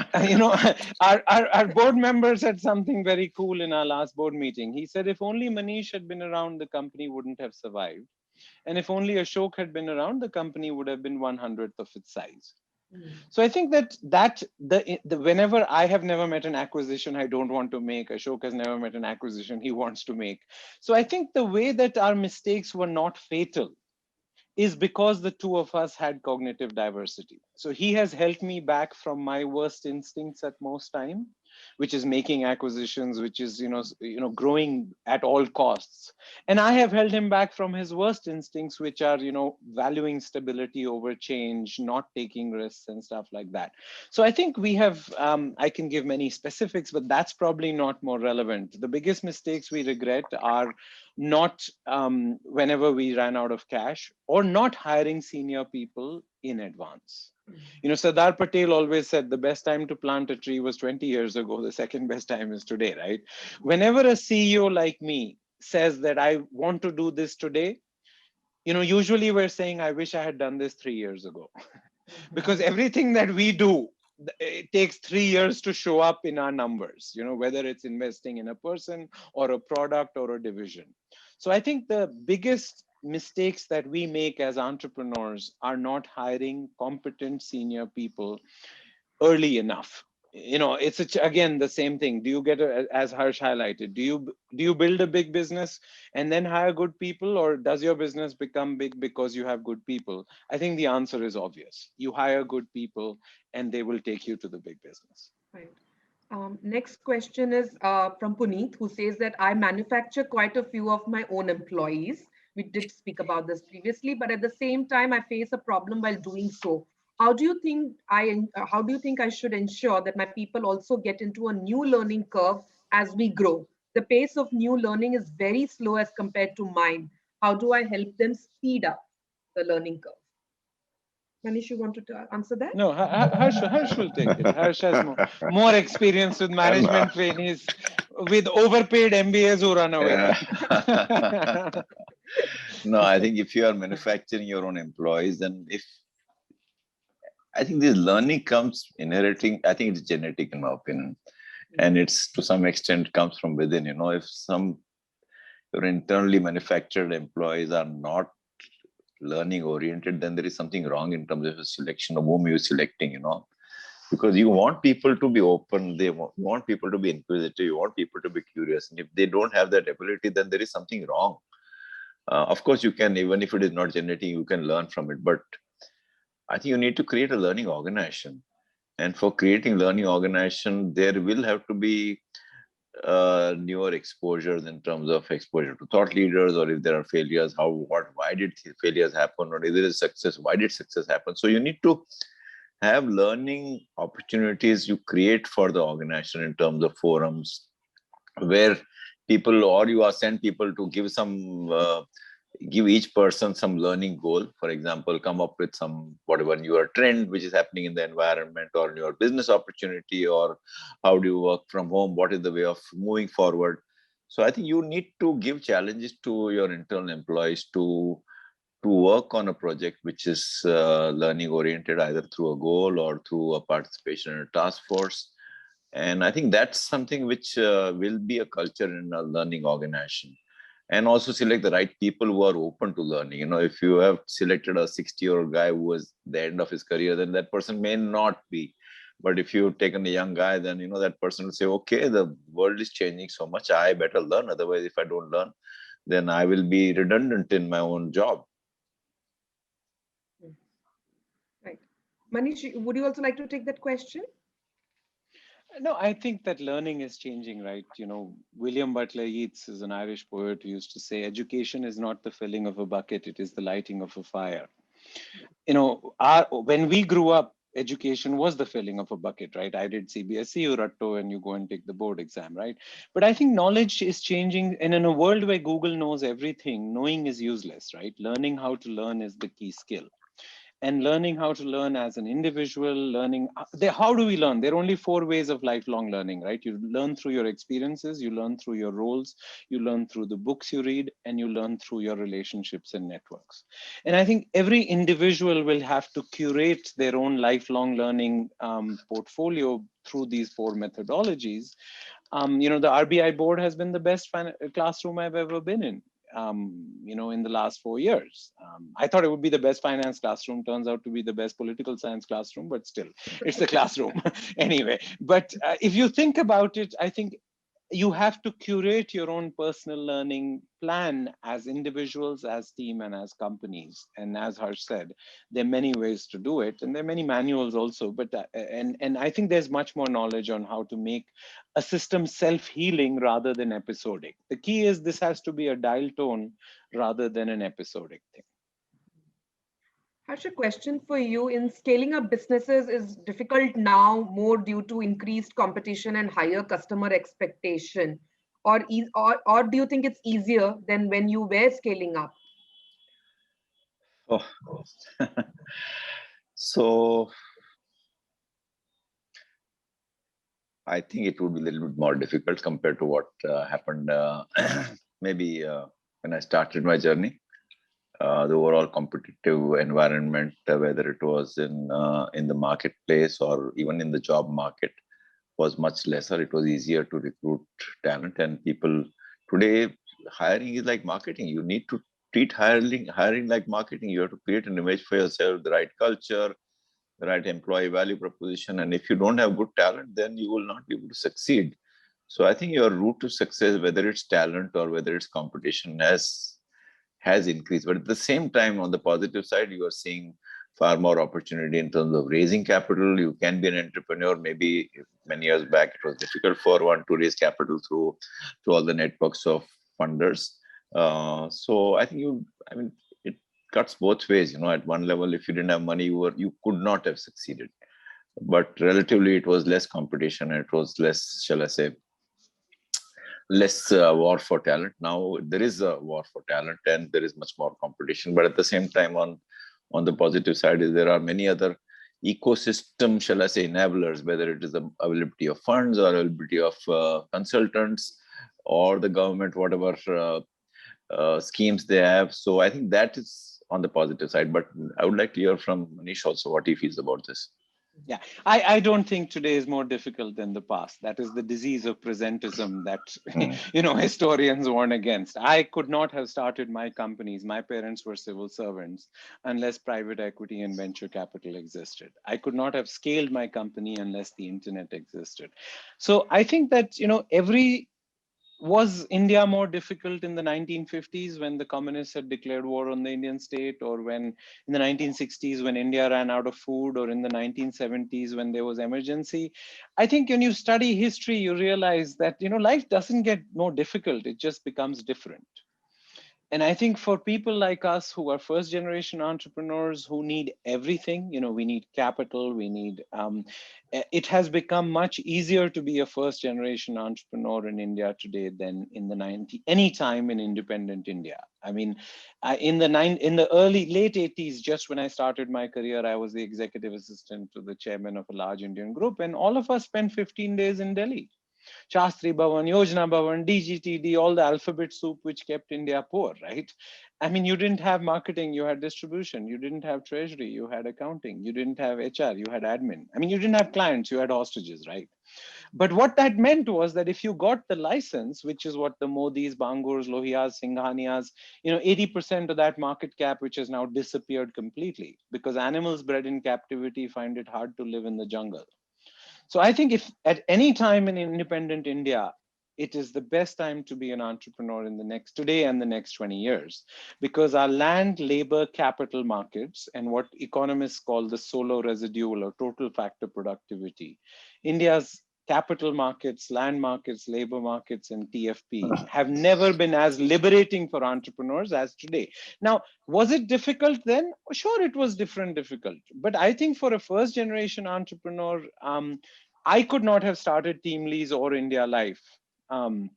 our board member said something very cool in our last board meeting. He said, if only Manish had been around, the company wouldn't have survived. And if only Ashok had been around, the company would have been 1/100th of its size. So I think that whenever I have never met an acquisition I don't want to make, Ashok has never met an acquisition he wants to make. So I think the way that our mistakes were not fatal is because the two of us had cognitive diversity. So he has helped me back from my worst instincts at most time. which is making acquisitions, which is, growing at all costs. And I have held him back from his worst instincts, which are, valuing stability over change, not taking risks and stuff like that. So I think we have, I can give many specifics, but that's probably not more relevant. The biggest mistakes we regret are not whenever we ran out of cash, or not hiring senior people in advance. Sardar Patel always said the best time to plant a tree was 20 years ago. The second best time is today, right? Whenever a CEO like me says that I want to do this today, usually we're saying, I wish I had done this 3 years ago. Because everything that we do, it takes 3 years to show up in our numbers, whether it's investing in a person or a product or a division. So I think the biggest mistakes that we make as entrepreneurs are not hiring competent senior people early enough. It's again the same thing. Do you get as Harsh highlighted, do you build a big business and then hire good people, or does your business become big because you have good people? I think the answer is obvious. You hire good people and they will take you to the big business. Right. Next question is from Puneet, who says that I manufacture quite a few of my own employees. We did speak about this previously, but at the same time, I face a problem while doing so. How do you think I should ensure that my people also get into a new learning curve as we grow? The pace of new learning is very slow as compared to mine. How do I help them speed up the learning curve? Manish, you wanted to answer that? No, Harsh will take it. Harsh has more experience with management trainees, with overpaid MBAs who run away. Yeah. No, I think if you are manufacturing your own employees, then I think this learning comes inheriting. I think it's genetic, in my opinion, and it's to some extent comes from within. If your internally manufactured employees are not learning oriented, then there is something wrong in terms of the selection of whom you're selecting, because you want people to be open, you want people to be inquisitive, you want people to be curious. And if they don't have that ability, then there is something wrong. Of course, you can, even if it is not genetic, you can learn from it. But I think you need to create a learning organization. And for creating learning organization, there will have to be newer exposures in terms of exposure to thought leaders, or if there are failures, why did failures happen, or if there is success, why did success happen? So you need to have learning opportunities you create for the organization in terms of forums where people, or you are send people to give each person some learning goal. For example, come up with some whatever newer trend which is happening in the environment, or your business opportunity, or how do you work from home, what is the way of moving forward. So I think you need to give challenges to your internal employees to work on a project which is learning oriented, either through a goal or through a participation in a task force. And I think that's something which will be a culture in a learning organization. And also select the right people who are open to learning. If you have selected a 60-year-old guy who was the end of his career, then that person may not be. But if you've taken a young guy, then that person will say, okay, the world is changing so much, I better learn. Otherwise, if I don't learn, then I will be redundant in my own job. Right. Manish, would you also like to take that question? No, I think that learning is changing, right? William Butler Yeats is an Irish poet who used to say, education is not the filling of a bucket, it is the lighting of a fire. When we grew up, education was the filling of a bucket, right? I did CBSE, you Ratto, and you go and take the board exam, right? But I think knowledge is changing. And in a world where Google knows everything, knowing is useless, right? Learning how to learn is the key skill. And learning how to learn as an individual, how do we learn? There are only 4 ways of lifelong learning, right? You learn through your experiences, you learn through your roles, you learn through the books you read, and you learn through your relationships and networks. And I think every individual will have to curate their own lifelong learning portfolio through these 4 methodologies. The RBI board has been the best classroom I've ever been in. In the last 4 years. I thought it would be the best finance classroom, turns out to be the best political science classroom, but still, it's a classroom anyway. But if you think about it, I think you have to curate your own personal learning plan as individuals, as team, and as companies. And as Harsh said, there are many ways to do it, and there are many manuals also. But and I think there's much more knowledge on how to make a system self-healing rather than episodic. The key is this has to be a dial tone rather than an episodic thing. Harsh, a question for you. In scaling up businesses is difficult now more due to increased competition and higher customer expectation, or do you think it's easier than when you were scaling up? Oh. So I think it would be a little bit more difficult compared to what happened maybe when I started my journey. The overall competitive environment, whether it was in the marketplace or even in the job market, was much lesser. It was easier to recruit talent, and people today, hiring is like marketing. You need to treat hiring like marketing. You have to create an image for yourself, the right culture, the right employee value proposition. And if you don't have good talent, then you will not be able to succeed. So I think your route to success, whether it's talent or whether it's competition, has increased. But at the same time, on the positive side, you are seeing far more opportunity in terms of raising capital. You can be an entrepreneur. Maybe many years back, it was difficult for one to raise capital through all the networks of funders. So I think it cuts both ways. At one level, if you didn't have money, you could not have succeeded. But relatively, it was less competition. And it was less, shall I say, less war for talent. Now there is a war for talent and there is much more competition. But at the same time, on the positive side, there are many other ecosystem, shall I say, enablers, whether it is the availability of funds or availability of consultants or the government, whatever schemes they have. So I think that is on the positive side. But I would like to hear from Manish also what he feels about this. Yeah, I don't think today is more difficult than the past. That is the disease of presentism that, historians warn against. I could not have started my companies. My parents were civil servants unless private equity and venture capital existed. I could not have scaled my company unless the internet existed. So I think that, was India more difficult in the 1950s when the communists had declared war on the Indian state, or when in the 1960s when India ran out of food, or in the 1970s when there was emergency? I think when you study history, you realize that, life doesn't get more difficult. It just becomes different. And I think for people like us who are first generation entrepreneurs who need everything, we need capital, we need, it has become much easier to be a first generation entrepreneur in India today than in any time in independent India. I mean, in the late 80s, just when I started my career, I was the executive assistant to the chairman of a large Indian group, and all of us spent 15 days in Delhi. Shastri Bhavan, Yojana Bhavan, DGTD, all the alphabet soup which kept India poor, right? I mean, you didn't have marketing, you had distribution. You didn't have treasury, you had accounting. You didn't have HR, you had admin. I mean, you didn't have clients, you had hostages, right? But what that meant was that if you got the license, which is what the Modis, Bangurs, Lohiyas, Singhanias, 80% of that market cap, which has now disappeared completely because animals bred in captivity find it hard to live in the jungle. So I think if at any time in independent India, it is the best time to be an entrepreneur today and the next 20 years, because our land, labor, capital markets, and what economists call the solo residual or total factor productivity, India's capital markets, land markets, labor markets, and TFP have never been as liberating for entrepreneurs as today. Now, was it difficult then? Sure, it was difficult. But I think for a first generation entrepreneur, I could not have started TeamLease or India Life in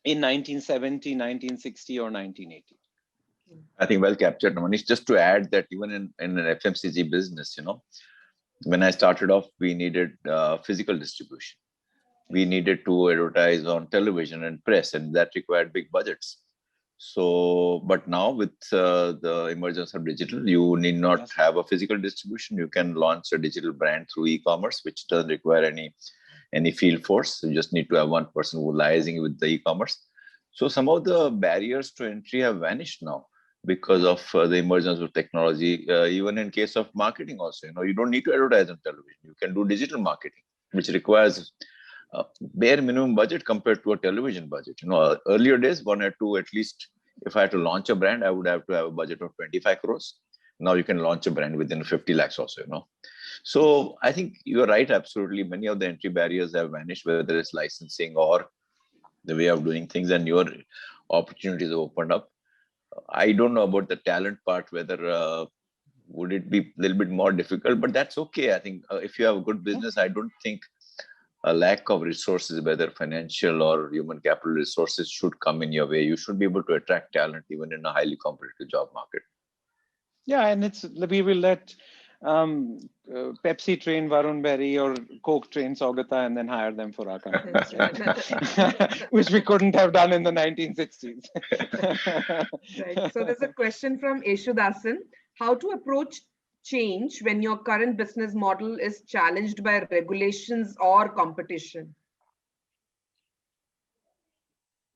1970, 1960, or 1980. I think well captured, Manish. Just to add that even in an FMCG business, when I started off, we needed physical distribution. We needed to advertise on television and press, and that required big budgets. So, but now with the emergence of digital, you need not have a physical distribution. You can launch a digital brand through e-commerce, which doesn't require any field force. You just need to have one person who liaising with the e-commerce. So some of the barriers to entry have vanished now because of the emergence of technology. Even in case of marketing also, you don't need to advertise on television. You can do digital marketing, which requires bare minimum budget compared to a television budget. Earlier days, one had to, at least if I had to launch a brand, I would have to have a budget of 25 crores. Now you can launch a brand within 50 lakhs also, So I think you're right, absolutely. Many of the entry barriers have vanished, whether it's licensing or the way of doing things, and your opportunities have opened up. I don't know about the talent part, whether would it be a little bit more difficult, but that's okay. I think if you have a good business, I don't think a lack of resources, whether financial or human capital resources, should come in your way. You should be able to attract talent even in a highly competitive job market. Yeah, and we will let Pepsi train Varun Berry or Coke train Saugata and then hire them for our companies, right? Which we couldn't have done in the 1960s. Right. So there's a question from Eshu Dasan. How to approach change when your current business model is challenged by regulations or competition?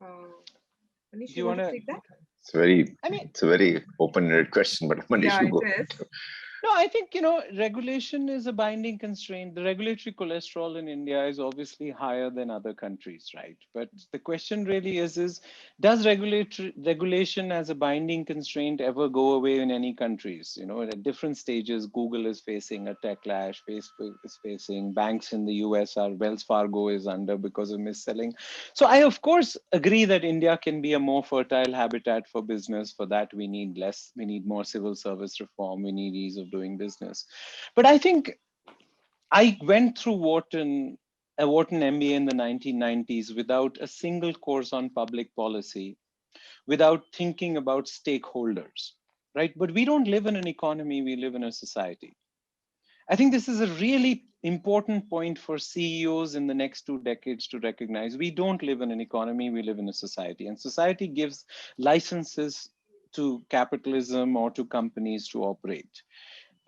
Manish, you want to take that? It's a very open-ended question, but Manish, yeah, you go. it is. No, I think, regulation is a binding constraint. The regulatory cholesterol in India is obviously higher than other countries, right? But the question really is does regulation as a binding constraint ever go away in any countries? At different stages, Google is facing a tech clash, Facebook is facing, banks in the US Wells Fargo is under because of mis-selling. So I, of course, agree that India can be a more fertile habitat for business. For that, we need more civil service reform, we need ease of doing business. But I think I went through a Wharton MBA in the 1990s without a single course on public policy, without thinking about stakeholders, right? But we don't live in an economy, we live in a society. I think this is a really important point for CEOs in the next 2 decades to recognize. We don't live in an economy, we live in a society, and society gives licenses to capitalism or to companies to operate.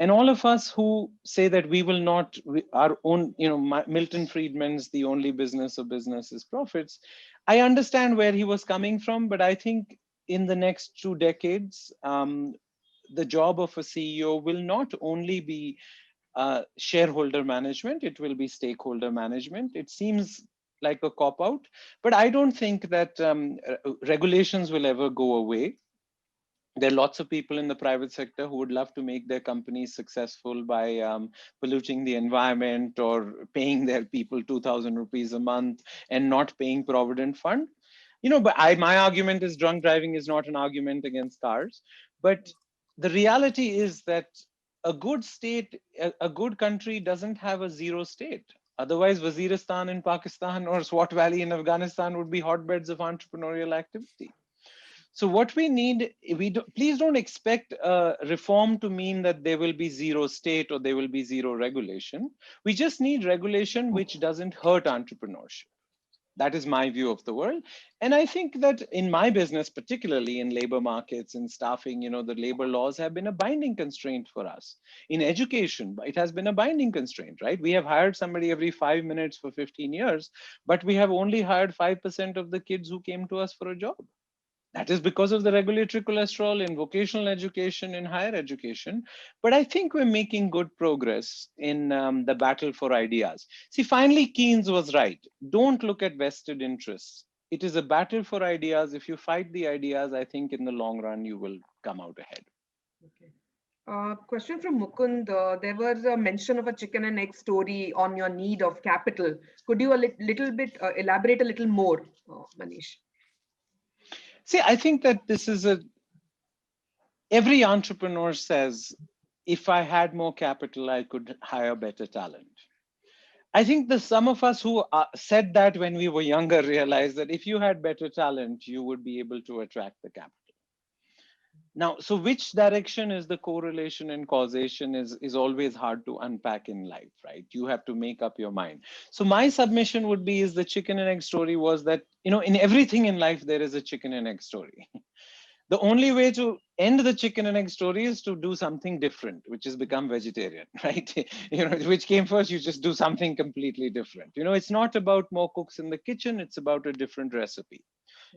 And all of us who say that we will not, our own, Milton Friedman's the only business of business is profits. I understand where he was coming from, but I think in the next 2 decades, the job of a CEO will not only be shareholder management, it will be stakeholder management. It seems like a cop-out, but I don't think that regulations will ever go away. There are lots of people in the private sector who would love to make their companies successful by polluting the environment or paying their people 2,000 rupees a month and not paying Provident Fund. But my argument is drunk driving is not an argument against cars. But the reality is that a good state, a good country doesn't have a zero state. Otherwise, Waziristan in Pakistan or Swat Valley in Afghanistan would be hotbeds of entrepreneurial activity. So what we need, please don't expect reform to mean that there will be zero state or there will be zero regulation. We just need regulation which doesn't hurt entrepreneurship. That is my view of the world. And I think that in my business, particularly in labor markets and staffing, the labor laws have been a binding constraint for us. In education, it has been a binding constraint, right? We have hired somebody every 5 minutes for 15 years, but we have only hired 5% of the kids who came to us for a job. That is because of the regulatory cholesterol in vocational education, in higher education. But I think we're making good progress in the battle for ideas. See, finally, Keynes was right. Don't look at vested interests. It is a battle for ideas. If you fight the ideas, I think in the long run, you will come out ahead. Okay. Question from Mukund. There was a mention of a chicken and egg story on your need of capital. Could you elaborate a little more, Manish? See, I think that this is every entrepreneur says, if I had more capital, I could hire better talent. I think that some of us who said that when we were younger realized that if you had better talent, you would be able to attract the capital. Now, so which direction is the correlation and causation is always hard to unpack in life, right? You have to make up your mind. So my submission would be is the chicken and egg story was that, in everything in life, there is a chicken and egg story. The only way to end the chicken and egg story is to do something different, which is become vegetarian, right? Which came first? You just do something completely different. It's not about more cooks in the kitchen. It's about a different recipe.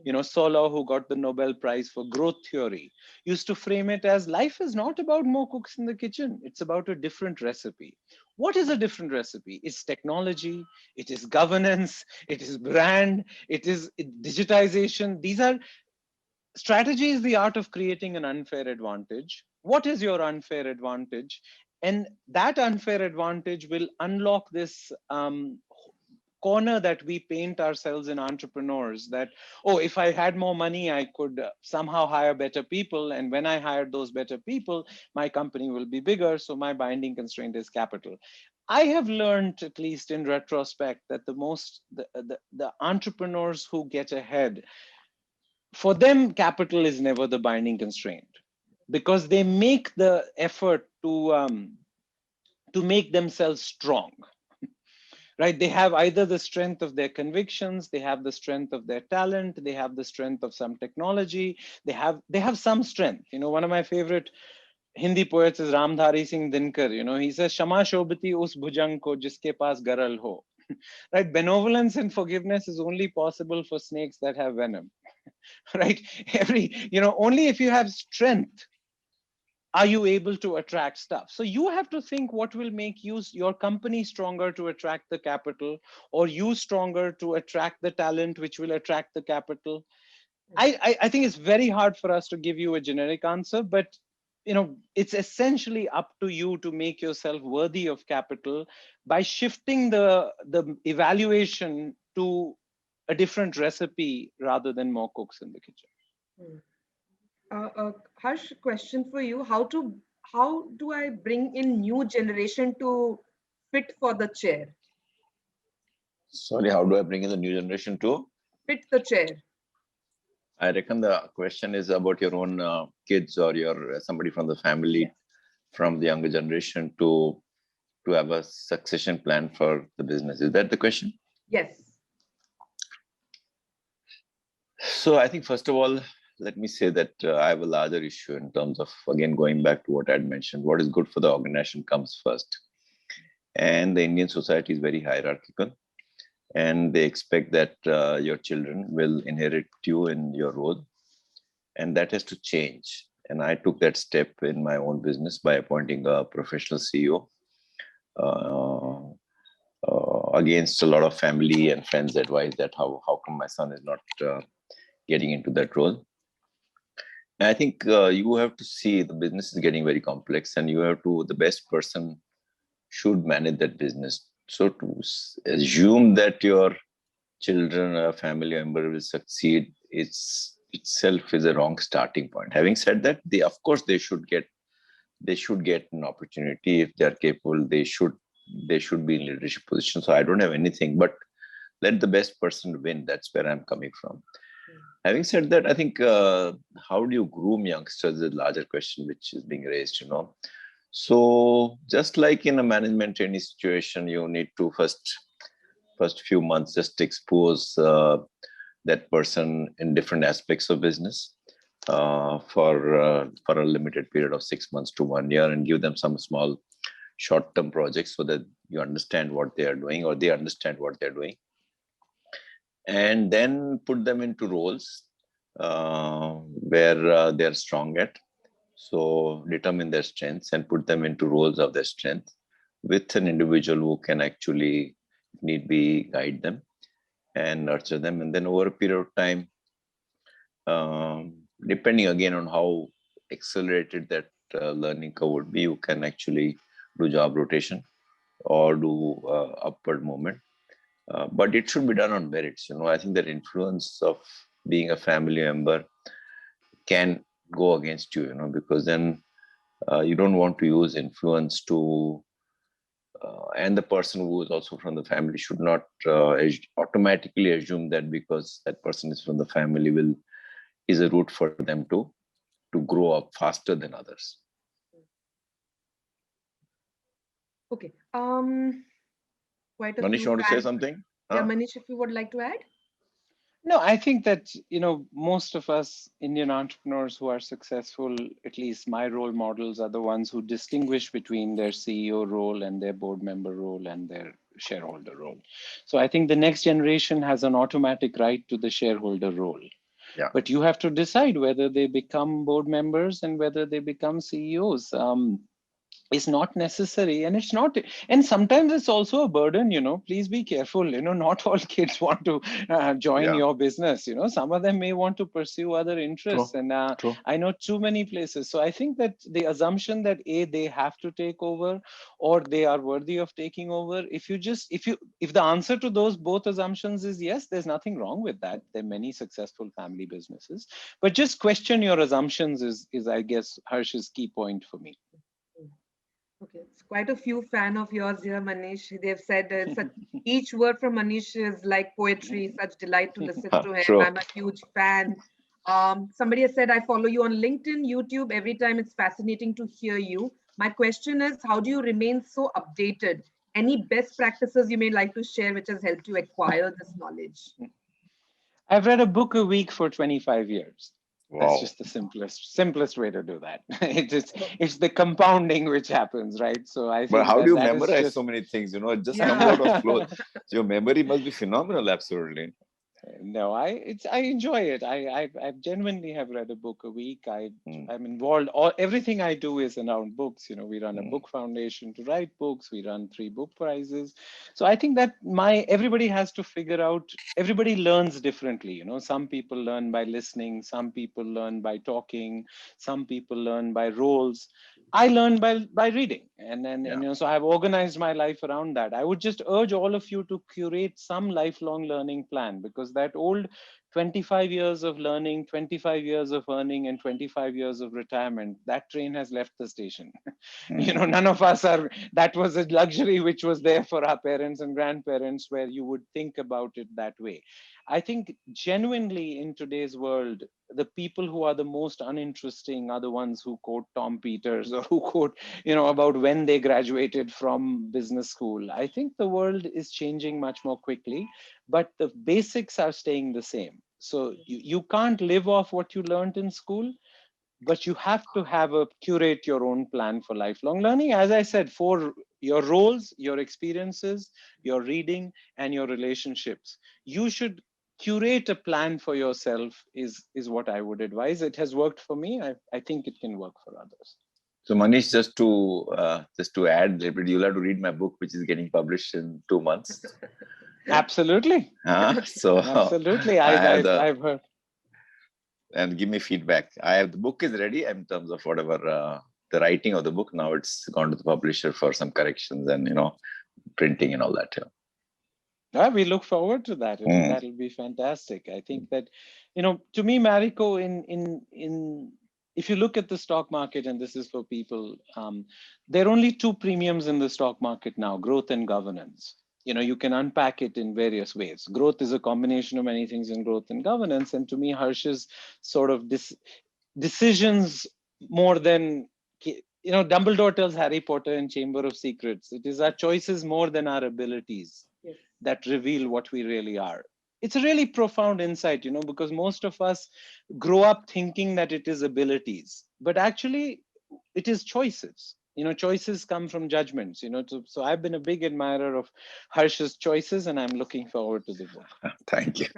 Solow, who got the Nobel Prize for growth theory, used to frame it as life is not about more cooks in the kitchen. It's about a different recipe. What is a different recipe? It's technology, it is governance, it is brand, it is digitization. These are strategy is the art of creating an unfair advantage. What is your unfair advantage? And that unfair advantage will unlock this corner that we paint ourselves in entrepreneurs that, oh, if I had more money, I could somehow hire better people. And when I hired those better people, my company will be bigger. So my binding constraint is capital. I have learned, at least in retrospect, that the entrepreneurs who get ahead, for them, capital is never the binding constraint because they make the effort to make themselves strong. Right? They have either the strength of their convictions, they have the strength of their talent, they have the strength of some technology, they have some strength. One of my favorite Hindi poets is Ramdhari Singh Dinkar. He says, Shama Shobhati us bhujang ko jiske paas garal ho. Right? Benevolence and forgiveness is only possible for snakes that have venom. Right? Only if you have strength are you able to attract stuff. So you have to think what will make your company stronger to attract the capital, or you stronger to attract the talent, which will attract the capital. I think it's very hard for us to give you a generic answer, but it's essentially up to you to make yourself worthy of capital by shifting the evaluation to a different recipe rather than more cooks in the kitchen. Harsh, question for you. How do I bring in new generation to fit for the chair? Sorry, how do I bring in the new generation to fit the chair? I reckon the question is about your own kids or your somebody from the family, Yes. from the younger generation to have a succession plan for the business. Is that the question? Yes. So I think first of all, let me say that I have a larger issue in terms of, again, going back to what I had mentioned, what is good for the organization comes first. And the Indian society is very hierarchical, and they expect that your children will inherit you in your role, and that has to change. And I took that step in my own business by appointing a professional CEO against a lot of family and friends' advice that how come my son is not getting into that role. And I think you have to see the business is getting very complex, and you have to, the best person should manage that business. So to assume that your children or family member will succeed, itself is a wrong starting point. Having said that, of course they should get an opportunity. If they are capable, they should be in leadership position. So I don't have anything, but let the best person win. That's where I'm coming from. Having said that, I think how do you groom youngsters is a larger question which is being raised, So just like in a management training situation, you need to first few months just expose that person in different aspects of business for a limited period of 6 months to 1 year, and give them some small short-term projects so that you understand what they are doing, or they understand what they're doing. And then put them into roles where they're strong at. So determine their strengths and put them into roles of their strength with an individual who can actually, if need be, guide them and nurture them. And then over a period of time, depending again on how accelerated that learning curve would be, you can actually do job rotation or do upward movement. But it should be done on merits. I think that influence of being a family member can go against you, because then you don't want to use influence to, and the person who is also from the family should not automatically assume that because that person is from the family is a route for them to grow up faster than others. Okay. Manish, you want to say something? Yeah, Manish, if you would like to add. No, I think that, most of us Indian entrepreneurs who are successful, at least my role models, are the ones who distinguish between their CEO role and their board member role and their shareholder role. So I think the next generation has an automatic right to the shareholder role. Yeah. But you have to decide whether they become board members and whether they become CEOs. Is not necessary, and it's not, and sometimes it's also a burden. Please be careful. Not all kids want to join Yeah. your business. Some of them may want to pursue other interests. True. And True. I know too many places. So I think that the assumption that they have to take over or they are worthy of taking over, if the answer to those both assumptions is yes, there's nothing wrong with that. There are many successful family businesses, but just question your assumptions is I guess Harsh's key point for me. Okay, it's quite a few fan of yours here, Manish. They've said each word from Manish is like poetry. Such delight to listen to him. True. I'm a huge fan. Somebody has said, I follow you on LinkedIn, YouTube. Every time it's fascinating to hear you. My question is, how do you remain so updated? Any best practices you may like to share which has helped you acquire this knowledge? I've read a book a week for 25 years. That's Wow. just the simplest way to do that. It's the compounding which happens, right? So I think But how do you that is memorize just so many things? It just Yeah. comes out of flow. Your memory must be phenomenal, absolutely. No, I enjoy it. I genuinely have read a book a week. I'm involved. Everything I do is around books. We run a book foundation to write books. We run 3 book prizes. So I think that everybody has to figure out. Everybody learns differently. Some people learn by listening. Some people learn by talking. Some people learn by roles. I learn by reading, and so I've organized my life around that. I would just urge all of you to curate some lifelong learning plan, because that old 25 years of learning, 25 years of earning, and 25 years of retirement, that train has left the station. None of us are. That was a luxury which was there for our parents and grandparents, where you would think about it that way. I think genuinely in today's world, the people who are the most uninteresting are the ones who quote Tom Peters or who quote, about when they graduated from business school. I think the world is changing much more quickly, but the basics are staying the same. So you can't live off what you learned in school, but you have to curate your own plan for lifelong learning. As I said, for your roles, your experiences, your reading, and your relationships, you should curate a plan for yourself is what I would advise. It has worked for me. I think it can work for others. So Manish, just to add a little bit, you'll have to read my book, which is getting published in 2 months. Absolutely. Absolutely. I've heard. And give me feedback. The book is ready in terms of whatever the writing of the book. Now it's gone to the publisher for some corrections and printing and all that. Yeah, we look forward to that. That'll be fantastic. I think that, to me, Marico, if you look at the stock market, and this is for people, there are only 2 premiums in the stock market now: growth and governance. You can unpack it in various ways. Growth is a combination of many things in growth and governance. And to me, Harsh's sort of decisions more than, Dumbledore tells Harry Potter in Chamber of Secrets, it is our choices more than our abilities that reveal what we really are. It's a really profound insight, because most of us grow up thinking that it is abilities, but actually it is choices. Choices come from judgments, so I've been a big admirer of Harsh's choices, and I'm looking forward to the book. Thank you.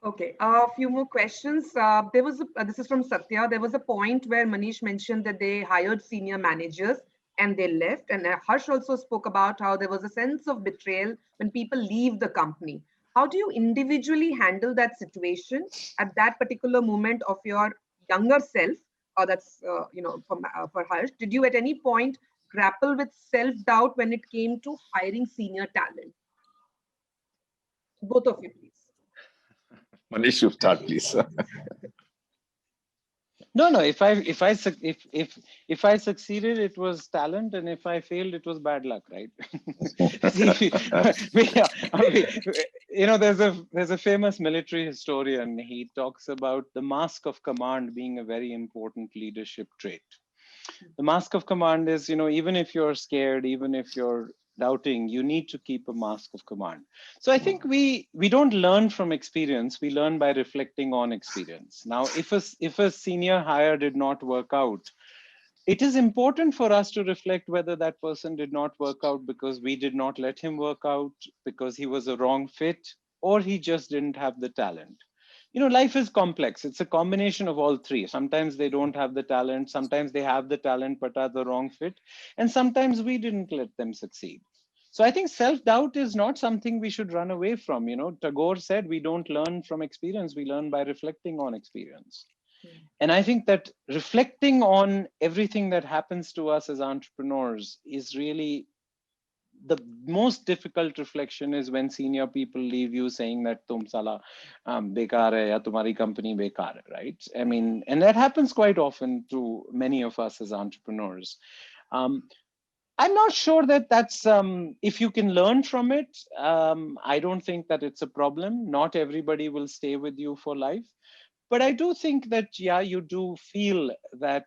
Okay, a few more questions. This is from Satya. There was a point where Manish mentioned that they hired senior managers and they left. And Harsh also spoke about how there was a sense of betrayal when people leave the company. How do you individually handle that situation at that particular moment of your younger self? Or that's, for Harsh. Did you at any point grapple with self-doubt when it came to hiring senior talent? Both of you, please. Manish, you start, please. No. If I succeeded, it was talent, and if I failed, it was bad luck, right? There's a famous military historian. He talks about the mask of command being a very important leadership trait. The mask of command is, even if you're scared, even if you're doubting, you need to keep a mask of command. So I think we don't learn from experience, we learn by reflecting on experience. Now, if a senior hire did not work out, it is important for us to reflect whether that person did not work out because we did not let him work out, because he was a wrong fit, or he just didn't have the talent. Life is complex. It's a combination of all three. Sometimes they don't have the talent, sometimes they have the talent but are the wrong fit, and sometimes we didn't let them succeed. So I think self-doubt is not something we should run away from. Tagore said, we don't learn from experience, we learn by reflecting on experience. And I think that reflecting on everything that happens to us as entrepreneurs is really the most difficult. Reflection is when senior people leave you saying that tum sala bekar hai ya tumhari company bekar hai, right? I mean, and that happens quite often to many of us as entrepreneurs. I'm not sure that that's, if you can learn from it, I don't think that it's a problem. Not everybody will stay with you for life. But I do think that, yeah, you do feel that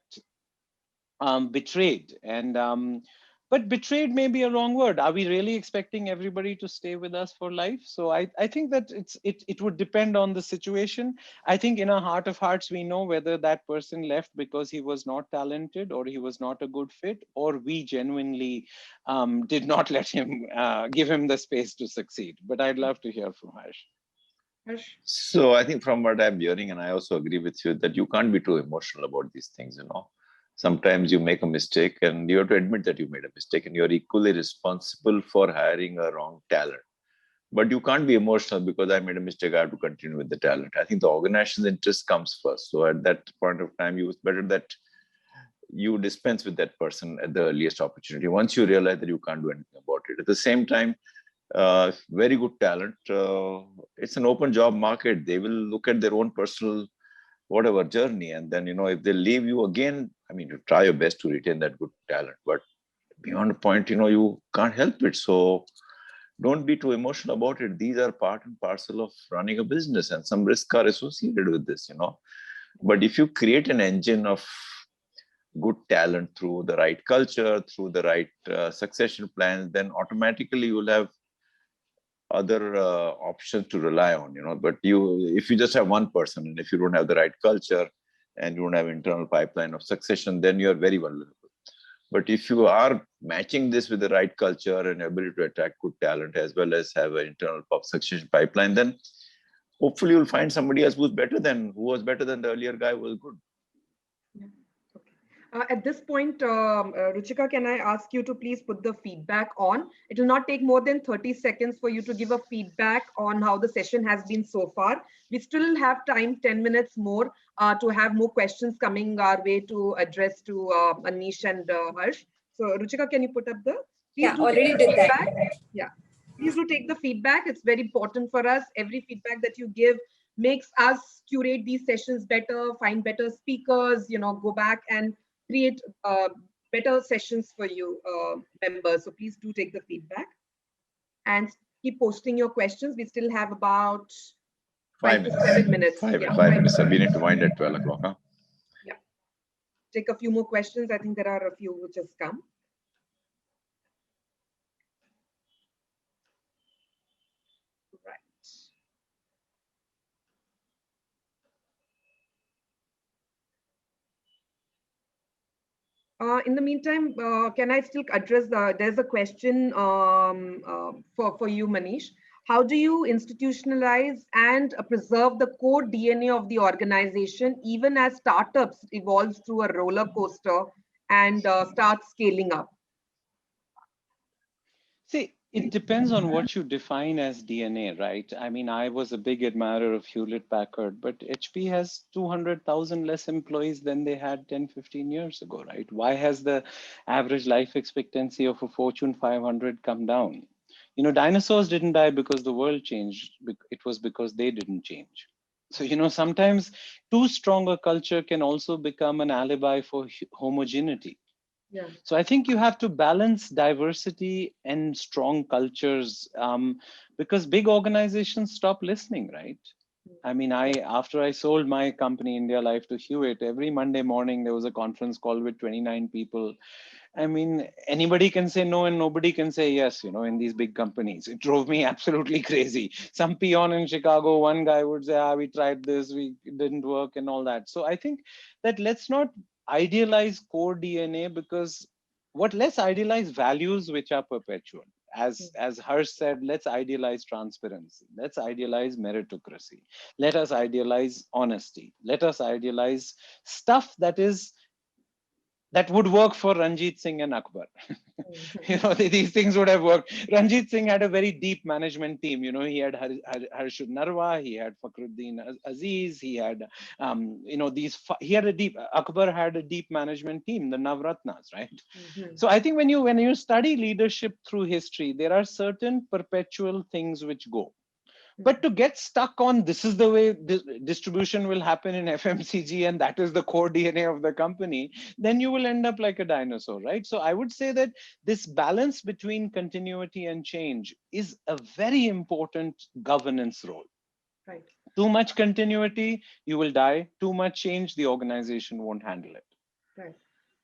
betrayed. But betrayed may be a wrong word. Are we really expecting everybody to stay with us for life? So I think that it would depend on the situation. I think in our heart of hearts, we know whether that person left because he was not talented or he was not a good fit, or we genuinely did not let him, give him the space to succeed. But I'd love to hear from Harsh. So I think from what I'm hearing, and I also agree with you, that you can't be too emotional about these things. Sometimes you make a mistake and you have to admit that you made a mistake, and you're equally responsible for hiring a wrong talent. But you can't be emotional because I made a mistake, I have to continue with the talent. I think the organization's interest comes first. So at that point of time, it's better that you dispense with that person at the earliest opportunity, once you realize that you can't do anything about it. At the same time, very good talent, it's an open job market. They will look at their own personal whatever journey, and then if they leave you again, I mean, you try your best to retain that good talent, but beyond a point, you can't help it. So don't be too emotional about it. These are part and parcel of running a business, and some risks are associated with this. But if you create an engine of good talent through the right culture, through the right succession plans, then automatically you will have other options to rely on. But if you just have one person, and if you don't have the right culture and you don't have internal pipeline of succession, then you are very vulnerable. But if you are matching this with the right culture and ability to attract good talent, as well as have an internal succession pipeline, then hopefully you'll find somebody else who was better than the earlier guy who was good. Yeah. Okay. At this point, Ruchika, can I ask you to please put the feedback on? It will not take more than 30 seconds for you to give a feedback on how the session has been so far. We still have time, 10 minutes more, to have more questions coming our way to address to Anish and Harsh. So Ruchika, can you put up the? Please do already take the did that. feedback. Yeah. Please do take the feedback. It's very important for us. Every feedback that you give makes us curate these sessions better, find better speakers, go back and create better sessions for you members. So please do take the feedback and keep posting your questions. We still have about 5 to 7 minutes. Five minutes. We need to wind at 12 o'clock. Huh? Yeah. Take a few more questions. I think there are a few which has come. In the meantime, can I still address there's a question for you, Manish. How do you institutionalize and preserve the core DNA of the organization, even as startups evolve through a roller coaster and start scaling up? See, it depends on what you define as DNA, right? I mean, I was a big admirer of Hewlett Packard, but HP has 200,000 less employees than they had 10, 15 years ago, right? Why has the average life expectancy of a Fortune 500 come down? Dinosaurs didn't die because the world changed. It was because they didn't change. So, sometimes too strong a culture can also become an alibi for homogeneity. Yeah. So I think you have to balance diversity and strong cultures, because big organizations stop listening, right? I mean, after I sold my company, India Life, to Hewitt, every Monday morning there was a conference call with 29 people. I mean, anybody can say no and nobody can say yes, in these big companies. It drove me absolutely crazy. Some peon in Chicago, one guy would say, we tried this, it didn't work and all that. So I think that let's not idealize core DNA, because let's idealize values which are perpetual. As Harsh said, let's idealize transparency. Let's idealize meritocracy. Let us idealize honesty. Let us idealize stuff that would work for Ranjit Singh and Akbar. These things would have worked. Ranjit Singh had a very deep management team. He had Harsh Narwa, he had Fakhruddin Aziz, he had, Akbar had a deep management team, the Navratnas, right? So I think when you study leadership through history, there are certain perpetual things which go. But to get stuck on this is the way distribution will happen in FMCG and that is the core DNA of the company, then you will end up like a dinosaur, right? So I would say that this balance between continuity and change is a very important governance role. Right. Too much continuity, you will die. Too much change, the organization won't handle it. Right.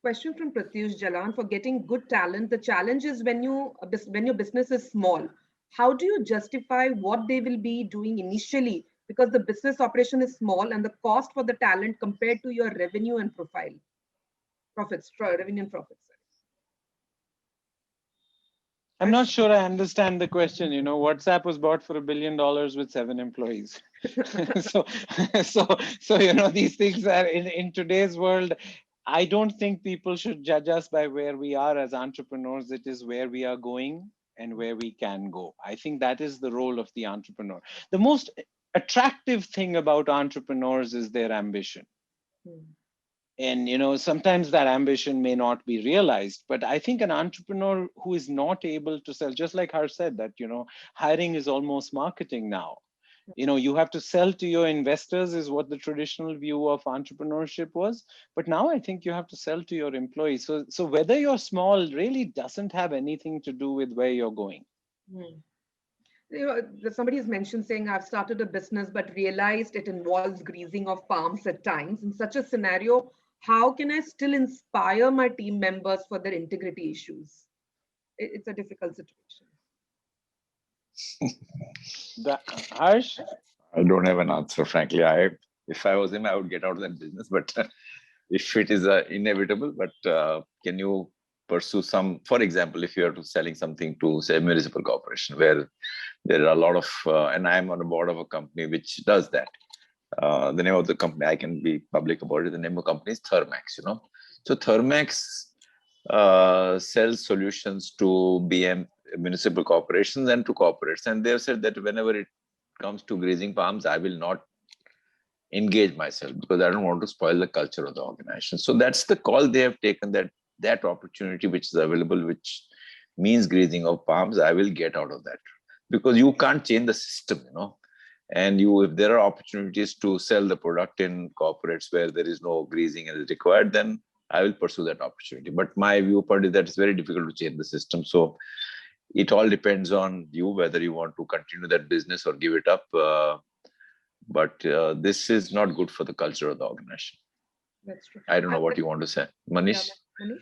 Question from Pratyush Jalan: for getting good talent, the challenge is when your business is small, how do you justify what they will be doing initially, because the business operation is small and the cost for the talent compared to your revenue and revenue and profits? I'm not sure I understand the question. WhatsApp was bought for $1 billion with 7 employees. so these things are in today's world. I don't think people should judge us by where we are as entrepreneurs. It is where we are going and where we can go. I think that is the role of the entrepreneur. The most attractive thing about entrepreneurs is their ambition. And sometimes that ambition may not be realized, but I think an entrepreneur who is not able to sell, just like Harsh said, that hiring is almost marketing now. You have to sell to your investors is what the traditional view of entrepreneurship was. But now I think you have to sell to your employees. So whether you're small really doesn't have anything to do with where you're going. Somebody has mentioned saying, I've started a business, but realized it involves greasing of palms at times. In such a scenario, how can I still inspire my team members for their integrity issues? It's a difficult situation. Harsh? I don't have an answer, frankly. If I was him, I would get out of that business. But if it is inevitable, but can you pursue some, for example, if you are selling something to, say, a municipal corporation, where there are a lot of, and I'm on the board of a company which does that. The name of the company, I can be public about it. The name of the company is Thermax, So Thermax sells solutions to municipal corporations and to corporates. And they've said that whenever it comes to greasing palms, I will not engage myself because I don't want to spoil the culture of the organization. So that's the call they have taken, that opportunity which is available, which means greasing of palms, I will get out of that. Because you can't change the system, and if there are opportunities to sell the product in corporates where there is no greasing as required, then I will pursue that opportunity. But my viewpoint is that it's very difficult to change the system. So it all depends on you, whether you want to continue that business or give it up. But this is not good for the culture of the organization. That's true. I don't know what you want to say. Manish? Yeah, Manish?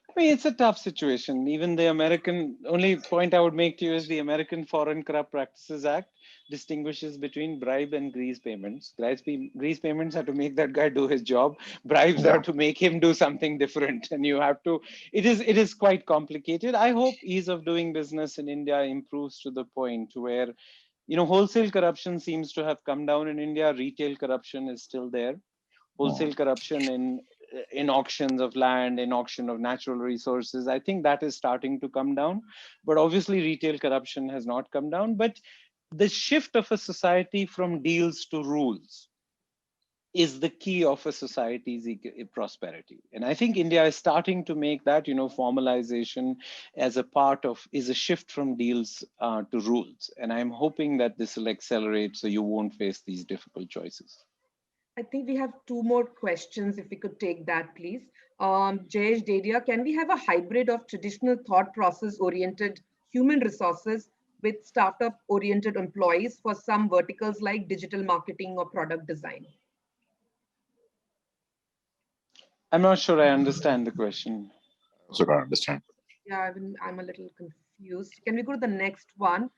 I mean, it's a tough situation. Even the only point I would make to you is the American Foreign Corrupt Practices Act distinguishes between bribe and grease payments. Grease payments are to make that guy do his job. Bribes are to make him do something different. And you have to, it is quite complicated. I hope ease of doing business in India improves to the point where, wholesale corruption seems to have come down in India. Retail corruption is still there. Wholesale corruption in auctions of land, in auction of natural resources, I think that is starting to come down. But obviously retail corruption has not come down. But the shift of a society from deals to rules is the key of a society's prosperity. And I think India is starting to make that, formalization as a part of, is a shift from deals to rules. And I'm hoping that this will accelerate so you won't face these difficult choices. I think we have 2 more questions, if we could take that, please. Jayesh Dedia, can we have a hybrid of traditional thought process-oriented human resources with startup-oriented employees for some verticals like digital marketing or product design? I'm not sure I understand the question. So can't understand. Yeah, I'm a little confused. Can we go to the next one?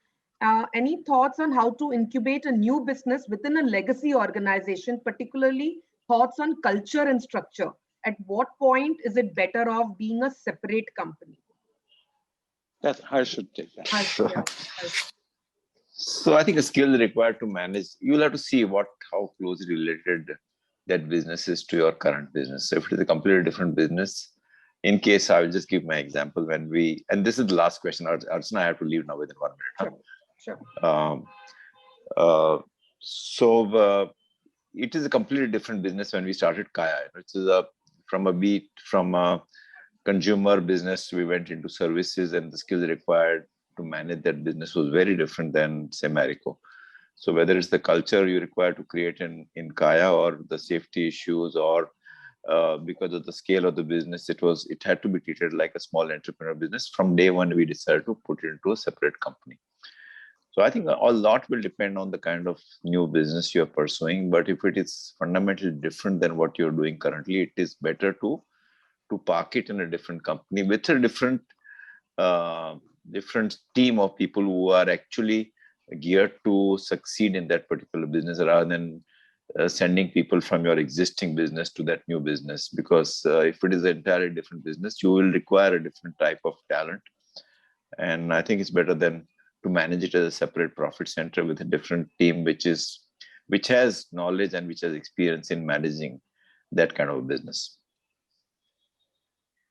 Any thoughts on how to incubate a new business within a legacy organization, particularly thoughts on culture and structure? At what point is it better off being a separate company? That Harsh should take that. So, Yeah. so I think a skill required to manage, you'll have to see how closely related that business is to your current business. So if it is a completely different business, in case I will just give my example and this is the last question, Archana, I have to leave now within 1 minute. Sure. It is a completely different business when we started Kaya, which is from a consumer business, we went into services, and the skills required to manage that business was very different than, say, Marico. So whether it's the culture you require to create in Kaya, or the safety issues, or because of the scale of the business, it had to be treated like a small entrepreneur business. From day one, we decided to put it into a separate company. So I think a lot will depend on the kind of new business you're pursuing. But if it is fundamentally different than what you're doing currently, it is better to park it in a different company with a different team of people who are actually geared to succeed in that particular business, rather than sending people from your existing business to that new business. Because if it is an entirely different business, you will require a different type of talent. And I think it's better than to manage it as a separate profit center with a different team, which has knowledge and which has experience in managing that kind of a business.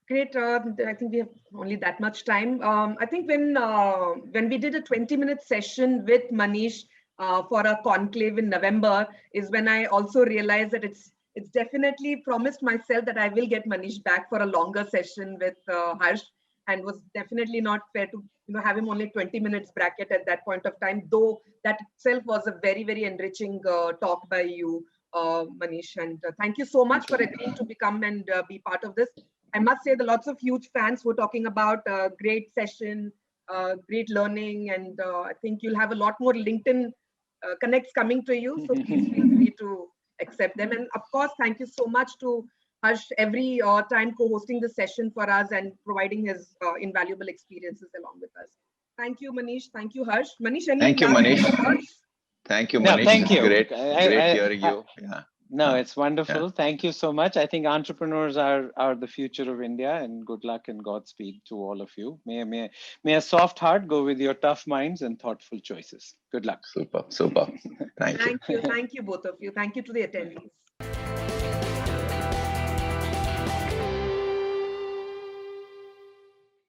Great. I think we have only that much time. I think when we did a 20-minute session with Manish for a conclave in November is when I also realized that it's definitely promised myself that I will get Manish back for a longer session with Harsh, and was definitely not fair to have him only 20 minutes bracket at that point of time, though that itself was a very, very enriching talk by you, Manish. And thank you so much for agreeing to become and be part of this. I must say, the lots of huge fans were talking about great session, great learning, and I think you'll have a lot more LinkedIn connects coming to you. So please feel free to accept them. And of course, thank you so much to Harsh every time co-hosting the session for us and providing his invaluable experiences along with us. Thank you, Manish. Thank you, Harsh. Manish, thank you, Manish. Thank you, Manish. Thank you. Great hearing you. Yeah. No, it's wonderful. Yeah. Thank you so much. I think entrepreneurs are the future of India, and good luck and Godspeed to all of you. May a soft heart go with your tough minds and thoughtful choices. Good luck. Super. Thank you. Thank you, both of you. Thank you to the attendees.